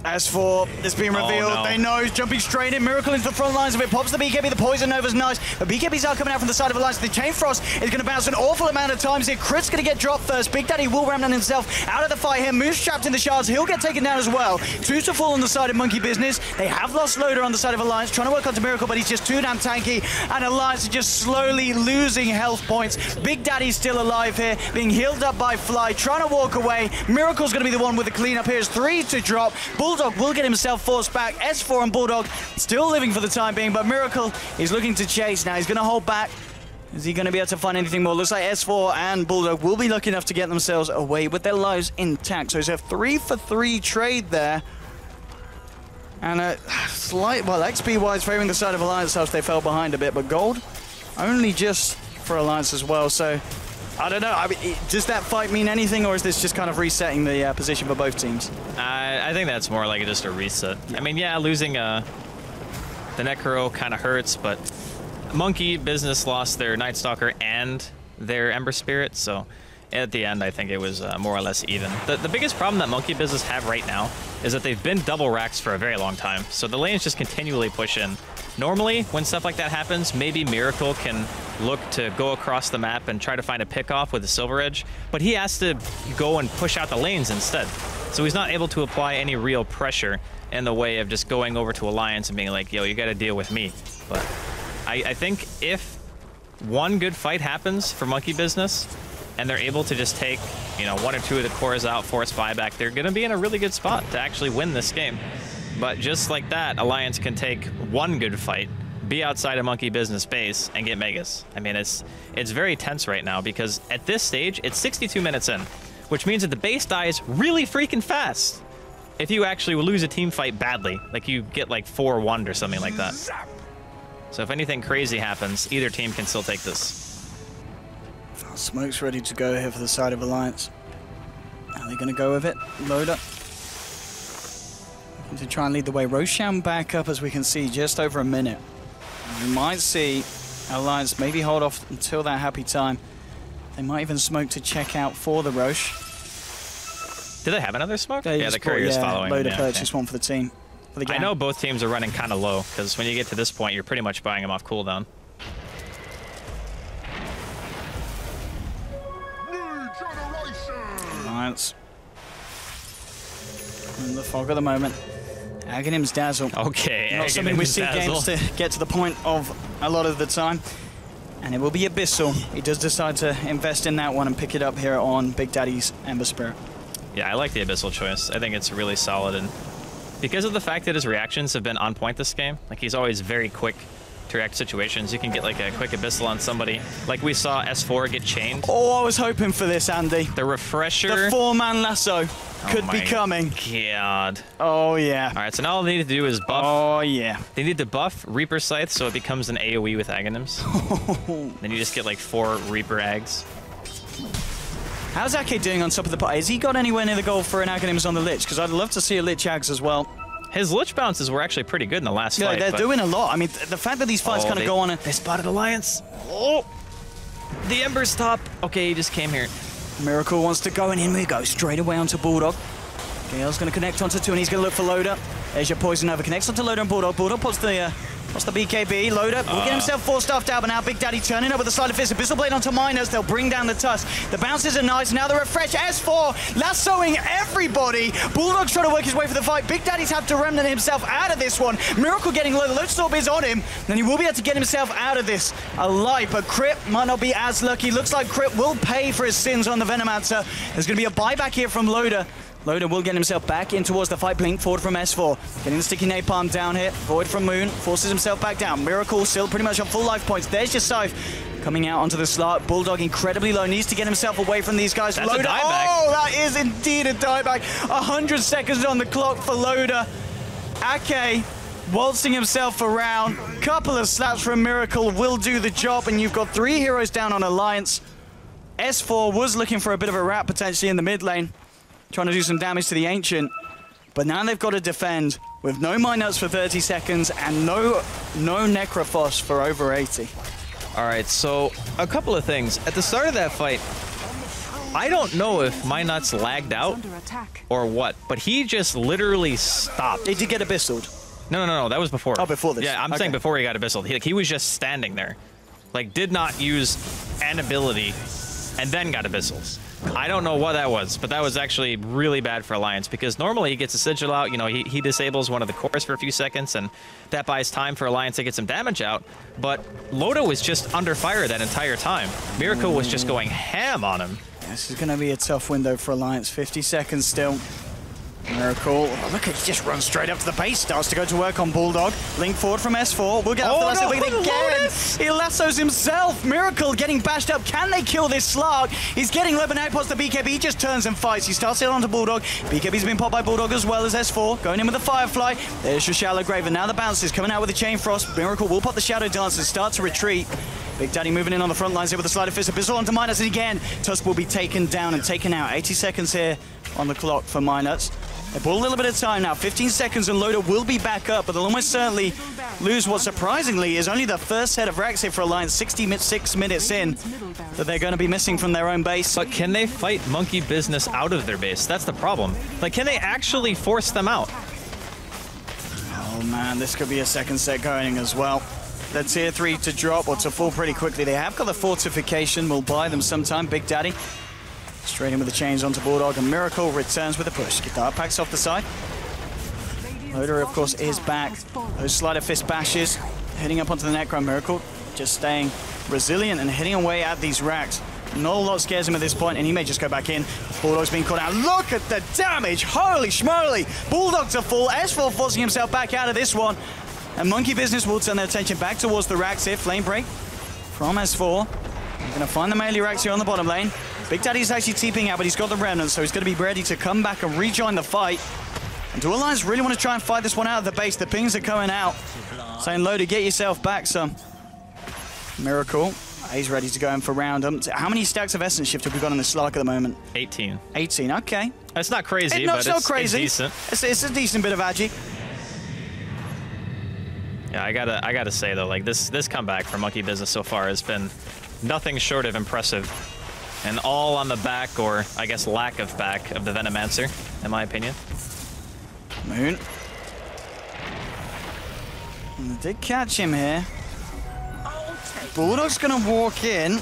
S6: S4, it's been revealed.
S7: Oh, no.
S6: They know he's jumping straight in. Miracle into the front lines of it. Pops the BKB. The Poison Nova's nice. But BKBs are coming out from the side of Alliance. The Chain Frost is going to bounce an awful amount of times here. Crit's going to get dropped first. Big Daddy will remnant himself out of the fight here. Moon's trapped in the shards. He'll get taken down as well. 2 to fall on the side of Monkey Business. They have lost Loader on the side of Alliance, trying to work onto Miracle, but he's just too damn tanky. And Alliance is just slowly losing health points. Big Daddy's still alive here, being healed up by Fly, trying to walk away. Miracle's going to be the one with the cleanup here. It's 3 to drop. Bulldog will get himself forced back. S4 and Bulldog still living for the time being, but Miracle is looking to chase now. He's going to hold back. Is he going to be able to find anything more? Looks like S4 and Bulldog will be lucky enough to get themselves away with their lives intact. So it's a 3-for-3 trade there. And a slight, well, XP-wise favoring the side of Alliance after they fell behind a bit, but gold only just for Alliance as well. So I don't know. I mean, does that fight mean anything, or is this just kind of resetting the position for both teams?
S7: I think that's more like just a reset. I mean, yeah, losing the Necro kind of hurts, but Monkey Business lost their Night Stalker and their Ember Spirit, so at the end, I think it was more or less even. The biggest problem that Monkey Business have right now is that they've been double racks for a very long time, so the lanes just continually push in. Normally, when stuff like that happens, maybe Miracle can look to go across the map and try to find a pick-off with a Silver Edge, but he has to go and push out the lanes instead. So he's not able to apply any real pressure in the way of just going over to Alliance and being like, yo, you gotta deal with me. But I think if one good fight happens for Monkey Business, and they're able to just take, you know, 1 or 2 of the cores out, force buyback, they're gonna be in a really good spot to actually win this game. But just like that, Alliance can take one good fight, be outside of Monkey Business base, and get Megas. I mean, it's very tense right now because at this stage, it's 62 minutes in, which means that the base dies really freaking fast. If you actually lose a team fight badly, like you get like 4-1 or something like that. So if anything crazy happens, either team can still take this.
S6: Smoke's ready to go here for the side of Alliance. Are they going to go with it? Loader. To try and lead the way. Roshan back up, as we can see, just over a minute. We might see Alliance maybe hold off until that happy time. They might even smoke to check out for the Roche.
S7: Do they have another smoke? Yeah, the courier's following.
S6: Loader purchased one for the team.
S7: I know both teams are running kind of low, because when you get to this point, you're pretty much buying them off cooldown.
S6: Alliance in the fog at the moment. Aghanim's Dazzle.
S7: Okay,
S6: not something we see games to get to the point of a lot of the time. And it will be Abyssal. He does decide to invest in that one and pick it up here on Big Daddy's Ember Spirit.
S7: Yeah, I like the Abyssal choice. I think it's really solid, and because of the fact that his reactions have been on point this game, like he's always very quick to react to situations. You can get like a quick Abyssal on somebody. Like we saw S4 get chained.
S6: Oh, I was hoping for this, Andy.
S7: The refresher.
S6: The 4-man lasso could be coming.
S7: God.
S6: Oh, yeah.
S7: All right, so now all they need to do is buff.
S6: Oh, yeah.
S7: They need to buff Reaper Scythe so it becomes an AoE with Aghanims. Then you just get like 4 Reaper Ags.
S6: How's Ake doing on top of the pot? Has he got anywhere near the goal for an Aghanims on the Lich? Because I'd love to see a Lich Ags as well.
S7: His Lich bounces were actually pretty good in the last fight.
S6: Yeah, they're doing a lot. I mean, the fact that these fights kind of go on...
S7: They spotted Alliance. Oh! The Ember's top. Okay, he just came here.
S6: Miracle wants to go, and in we go. Straight away onto Bulldog. Gale's going to connect onto 2, and he's going to look for Loader. There's your Poison Over. Connects onto Loader and Bulldog. Bulldog pops the BKB. Loader will get himself 4-staffed out, but now Big Daddy turning up with the Sleight of Fist. Abyssal Blade onto Miners. They'll bring down the Tusk. The bounces are nice. Now the refresh. S4 lassoing everybody. Bulldog's trying to work his way for the fight. Big Daddy's have to remnant himself out of this one. Miracle getting low. The Load Storm is on him. Then he will be able to get himself out of this alive, but Crit might not be as lucky. Looks like Crit will pay for his sins on the Venomancer. There's going to be a buyback here from Loader. Loader will get himself back in towards the fight. Blink forward from S4. Getting the sticky napalm down here. Void from Moon. Forces himself back down. Miracle still pretty much on full life points. There's your Scythe. Coming out onto the slot. Bulldog incredibly low. Needs to get himself away from these guys.
S7: That's
S6: Loader.
S7: A dieback.
S6: Oh, that is indeed a dieback. 100 seconds on the clock for Loader. Ake waltzing himself around. Couple of slaps from Miracle will do the job. And you've got 3 heroes down on Alliance. S4 was looking for a bit of a wrap potentially in the mid lane, trying to do some damage to the Ancient. But now they've got to defend. with no mine nuts for 30 seconds and no Necrophos for over 80.
S7: All right, so a couple of things. At the start of that fight, I don't know if my nuts lagged out or what, but he just literally stopped.
S6: Did you get abyssaled?
S7: No, that was before.
S6: Oh, before this.
S7: Yeah, I'm saying before he got abyssaled. He was just standing there. Like, did not use an ability and then got abyssaled. I don't know what that was, but that was actually really bad for Alliance because normally he gets a sigil out, you know, he disables one of the cores for a few seconds and that buys time for Alliance to get some damage out, but Loda was just under fire that entire time. Miracle was just going ham on him.
S6: This is going to be a tough window for Alliance. 50 seconds still. Miracle. Oh, look, he just runs straight up to the base. Starts to go to work on Bulldog. Link forward from S4. We'll get off the lasso again. He lassos himself. Miracle getting bashed up. Can they kill this Slark? He's getting low, but now he pops the BKB. He just turns and fights. He starts it onto Bulldog. BKB's been popped by Bulldog as well as S4. Going in with the Firefly. There's your Shallow Grave. And now the bounce is coming out with the Chain Frost. Miracle will pop the Shadow Dance and start to retreat. Big Daddy moving in on the front lines here with the Sleight of Fist. Abyssal onto Minus again. Tusk will be taken down and taken out. 80 seconds here on the clock for Minus. They bought a little bit of time now. 15 seconds and Loda will be back up, but they'll almost certainly lose what surprisingly is only the first set of racks here for Alliance, 66 minutes in, that they're going to be missing from their own base.
S7: But can they fight Monkey Business out of their base? That's the problem. Like, can they actually force them out?
S6: Oh man, this could be a second set going as well. The tier 3 to drop or to fall pretty quickly. They have got the fortification, will buy them some time. Big Daddy straight in with the chains onto Bulldog, and Miracle returns with a push. Guitar packs off the side. Loda, of course, is back. Those Sleight of Fist bashes, heading up onto the Necro. Miracle just staying resilient and hitting away at these racks. Not a lot scares him at this point, and he may just go back in. Bulldog's being caught out. Look at the damage! Holy schmoly! Bulldog to fall. S4 forcing himself back out of this one. And Monkey Business will turn their attention back towards the racks here. Flame Break from S4. They're going to find the melee racks here on the bottom lane. Big Daddy's actually TPing out, but he's got the remnants, so he's going to be ready to come back and rejoin the fight. And do Alliance really want to try and fight this one out of the base? The pings are coming out, saying, Loda, get yourself back some. Miracle, he's ready to go in for round. How many stacks of Essence Shift have we got on this Slark at the moment?
S7: 18.
S6: 18, okay.
S7: It's not crazy,
S6: but
S7: it's
S6: not crazy.
S7: It's decent.
S6: It's a decent bit of agi.
S7: Yeah, I gotta say though, like this comeback for Monkey Business so far has been nothing short of impressive, and all on the back, or I guess lack of back, of the Venomancer, in my opinion.
S6: Moon. And they did catch him here. Bulldog's gonna walk in.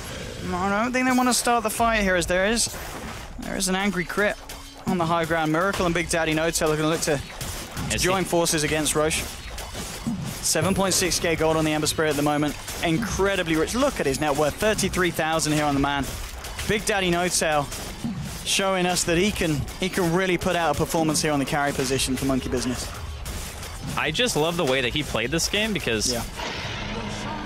S6: I don't think they want to start the fight here, as there is an angry crit on the high ground. Miracle and Big Daddy No-Tail are gonna look to join forces against Roche. 7.6k gold on the Ember Spirit at the moment. Incredibly rich. Look at his net worth. 33,000 here on the man. Big Daddy No-Tail showing us that he can really put out a performance here on the carry position for Monkey Business.
S7: I just love the way that he played this game because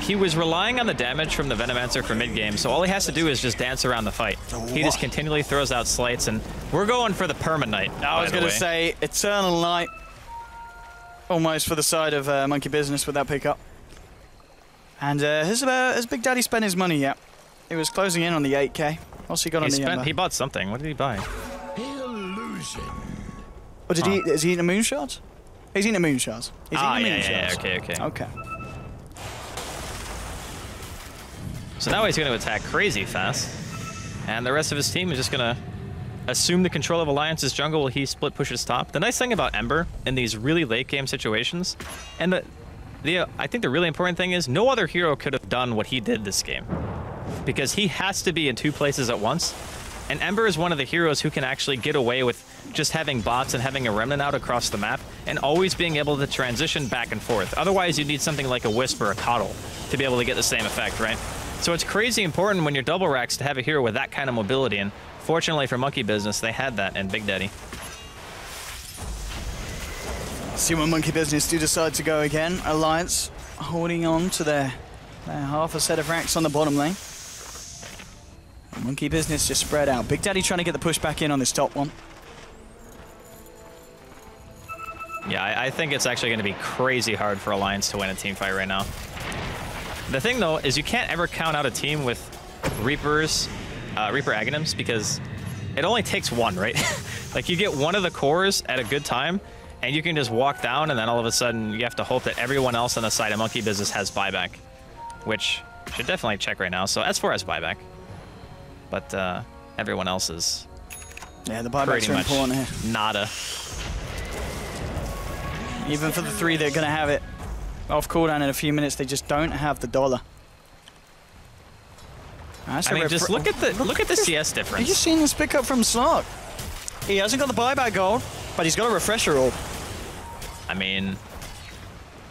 S7: he was relying on the damage from the Venomancer for mid-game, so all he has to do is just dance around the fight. He just continually throws out slights, and we're going for the Perma-Knight.
S6: I was going to say Eternal Knight. Almost for the side of Monkey Business with that pickup. And has Big Daddy spent his money yet? He was closing in on the 8k. What's he got on the Ember?
S7: He bought something. What did he buy?
S5: Illusion.
S6: Or did he? Is he eating a moonshot? He's eating a moonshot. He's eating a moonshot.
S7: Yeah, okay.
S6: Okay.
S7: So now he's going to attack crazy fast, and the rest of his team is just going to assume the control of Alliance's jungle while he split pushes top. The nice thing about Ember in these really late game situations, and I think the really important thing is no other hero could have done what he did this game, because he has to be in two places at once. And Ember is one of the heroes who can actually get away with just having bots and having a remnant out across the map and always being able to transition back and forth. Otherwise, you need something like a Wisp or a Coddle to be able to get the same effect, right? So it's crazy important when you're double racks to have a hero with that kind of mobility, and fortunately for Monkey Business, they had that in Big Daddy.
S6: See what Monkey Business do decide to go again. Alliance holding on to their half a set of racks on the bottom lane. Monkey Business just spread out. Big Daddy trying to get the push back in on this top one.
S7: Yeah, I think it's actually going to be crazy hard for Alliance to win a team fight right now. The thing, though, is you can't ever count out a team with Reapers, Reaper Aghanims, because it only takes one, right? Like, you get one of the cores at a good time, And you can just walk down, and then all of a sudden you have to hope that everyone else on the side of Monkey Business has buyback, which should definitely check right now. So S4 has buyback, but everyone else is
S6: the buybacks are important here.
S7: Nada.
S6: Even for the 3 that are going to have it off cooldown in a few minutes, they just don't have the dollar.
S7: I mean, just look at the CS difference.
S6: Have you seen this pickup from Slark? He hasn't got the buyback gold, but he's got a refresher orb.
S7: I mean,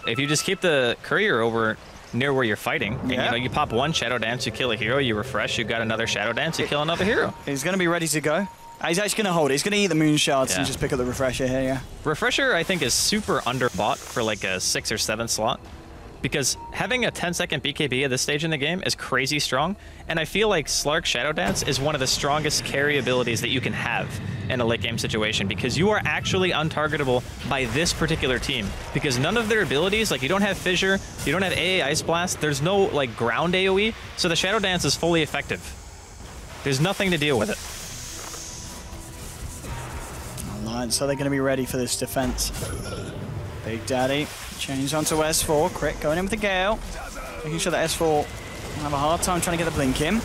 S7: if you just keep the courier over near where you're fighting, and, you know, you pop 1 Shadow Dance, you kill a hero, you refresh, you got another Shadow Dance, you kill another hero.
S6: He's going to be ready to go. He's actually going to hold it. He's going to eat the moon shards and just pick up the refresher here,
S7: Refresher, I think, is super underbought for like a 6 or 7 slot. Because having a 10-second BKB at this stage in the game is crazy strong, and I feel like Slark Shadow Dance is one of the strongest carry abilities that you can have in a late game situation, because you are actually untargetable by this particular team. Because none of their abilities, like you don't have Fissure, you don't have AA Ice Blast, there's no like ground AoE, so the Shadow Dance is fully effective. There's nothing to deal with it.
S6: Alright, so they're going to be ready for this defense. Big Daddy change onto S4. Crit going in with the Gale. Making sure that S4 will have a hard time trying to get the blink in.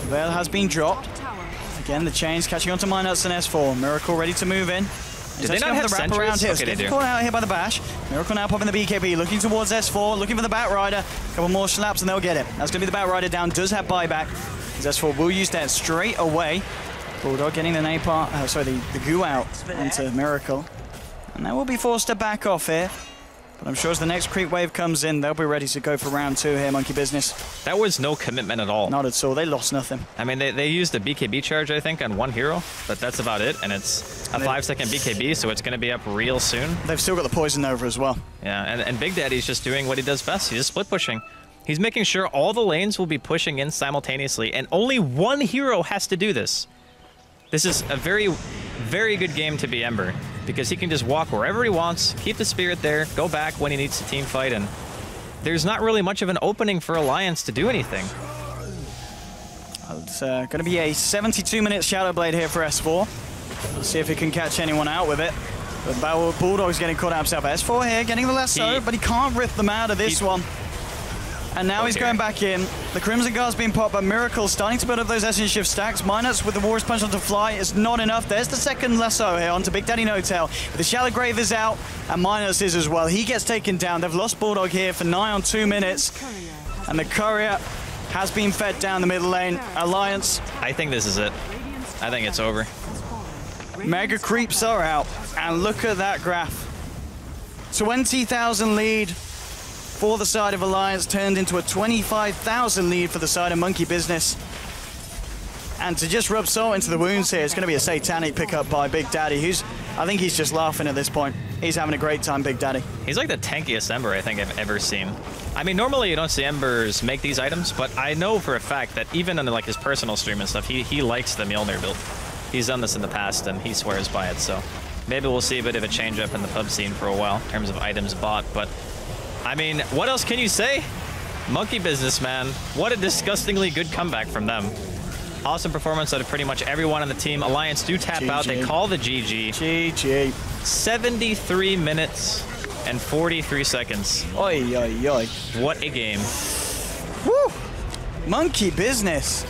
S6: Veil has been dropped. Again, the chains catching onto Minuts and S4. Miracle ready to move in.
S7: Did they not have the wrap around
S6: here? Okay, caught out here by the bash. Miracle now popping the BKB, looking towards S4, looking for the Batrider. A couple more slaps and they'll get it. That's going to be the Batrider down. Does have buyback. S4 will use that straight away. Bulldog getting the napalm, the goo out onto Miracle. And they will be forced to back off here. But I'm sure as the next creep wave comes in, they'll be ready to go for round 2 here, Monkey Business.
S7: That was no commitment at all.
S6: Not at all. They lost nothing.
S7: I mean, they used a BKB charge, I think, on 1 hero, but that's about it. And it's a 5-second BKB, so it's going to be up real soon.
S6: They've still got the Poison Nova as well.
S7: Yeah, and Big Daddy's just doing what he does best. He's just split pushing. He's making sure all the lanes will be pushing in simultaneously, and only 1 hero has to do this. This is a very, very good game to be Ember, because he can just walk wherever he wants, keep the Spirit there, go back when he needs to team fight, and there's not really much of an opening for Alliance to do anything.
S6: It's going to be a 72-minute Shadow Blade here for S4. We'll see if he can catch anyone out with it. But Bulldog's getting caught out himself. S4 here, getting the lasso, but he can't rip them out of this one. And now he's going back in. The Crimson Guard's being popped, but Miracle starting to build up those Essence Shift stacks. Minus with the Warrior's Punch onto Fly is not enough. There's the second lasso here onto Big Daddy No-Tail. The Shallow Grave is out, and Minus is as well. He gets taken down. They've lost Bulldog here for nigh on 2 minutes. And the Courier has been fed down the middle lane. Alliance.
S7: I think this is it. I think it's over.
S6: Mega Creeps are out. And look at that graph. 20,000 lead for the side of Alliance turned into a 25,000 lead for the side of Monkey Business. And to just rub salt into the wounds here, it's going to be a satanic pickup by Big Daddy, who's, I think he's just laughing at this point. He's having a great time, Big Daddy.
S7: He's like the tankiest Ember I think I've ever seen. I mean, normally you don't see Embers make these items, but I know for a fact that even on like his personal stream and stuff, he likes the Mjolnir build. He's done this in the past and he swears by it, so maybe we'll see a bit of a change up in the pub scene for a while in terms of items bought, but I mean, what else can you say? Monkey Business, man. What a disgustingly good comeback from them. Awesome performance out of pretty much everyone on the team. Alliance do tap out. They call the GG.
S6: GG.
S7: 73 minutes and 43 seconds.
S6: Oi, oi, oi.
S7: What a game.
S6: Woo! Monkey Business.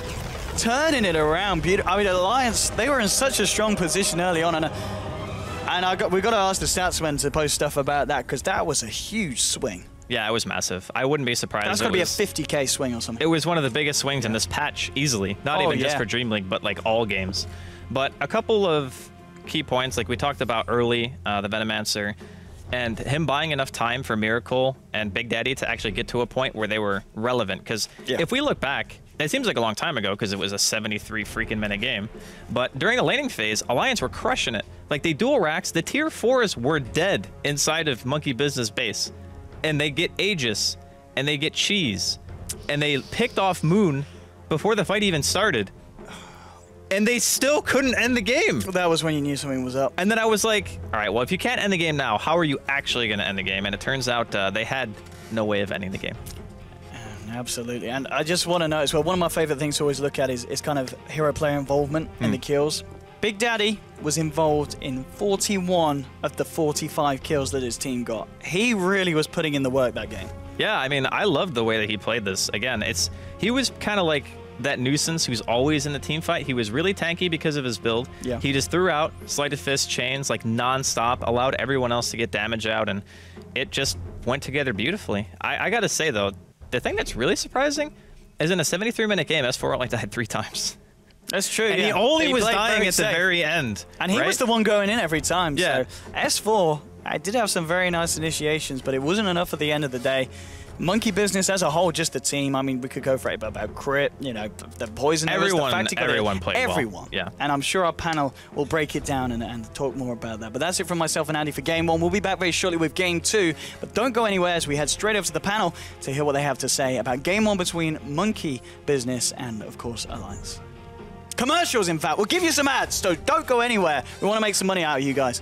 S6: Turning it around. Beautiful. I mean, Alliance, they were in such a strong position early on. And we've got to ask the statsmen to post stuff about that, because that was a huge swing.
S7: Yeah, it was massive. I wouldn't be surprised.
S6: That's going to be a 50K swing or something.
S7: It was one of the biggest swings in this patch, easily. Not even just for DreamLeague, but like all games. But a couple of key points, like we talked about early, the Venomancer, and him buying enough time for Miracle and Big Daddy to actually get to a point where they were relevant. Because if we look back, it seems like a long time ago because it was a 73 freaking minute game. But during the laning phase, Alliance were crushing it. Like, they dual racks, the tier 4s were dead inside of Monkey Business base. And they get Aegis, and they get Cheese, and they picked off Moon before the fight even started. And they still couldn't end the game.
S6: That was when you knew something was up.
S7: And then I was like, all right, well, if you can't end the game now, how are you actually going to end the game? And it turns out they had no way of ending the game.
S6: Absolutely. And I just want to know as well, one of my favorite things to always look at is kind of hero player involvement in the kills. Big Daddy was involved in 41 of the 45 kills that his team got. He really was putting in the work that game.
S7: Yeah, I mean, I loved the way that he played this. Again, he was kind of like that nuisance who's always in the team fight. He was really tanky because of his build.
S6: Yeah.
S7: He just threw out sleight of fist chains like non-stop, allowed everyone else to get damage out, and it just went together beautifully. I gotta say though, the thing that's really surprising is in a 73-minute game, S4 only died 3 times.
S6: That's true.
S7: And he only was dying at the very end.
S6: And he was the one going in every time.
S7: Yeah.
S6: So S4, I did have some very nice initiations, but it wasn't enough at the end of the day. Monkey Business as a whole, just the team. I mean, we could go for it about crit, you know, the poison.
S7: Everyone played
S6: everyone.
S7: well. Yeah.
S6: And I'm sure our panel will break it down and talk more about that. But that's it from myself and Andy for Game 1. We'll be back very shortly with Game 2. But don't go anywhere as we head straight over to the panel to hear what they have to say about Game 1 between Monkey Business and, of course, Alliance. Commercials, in fact. We'll give you some ads, so don't go anywhere. We want to make some money out of you guys.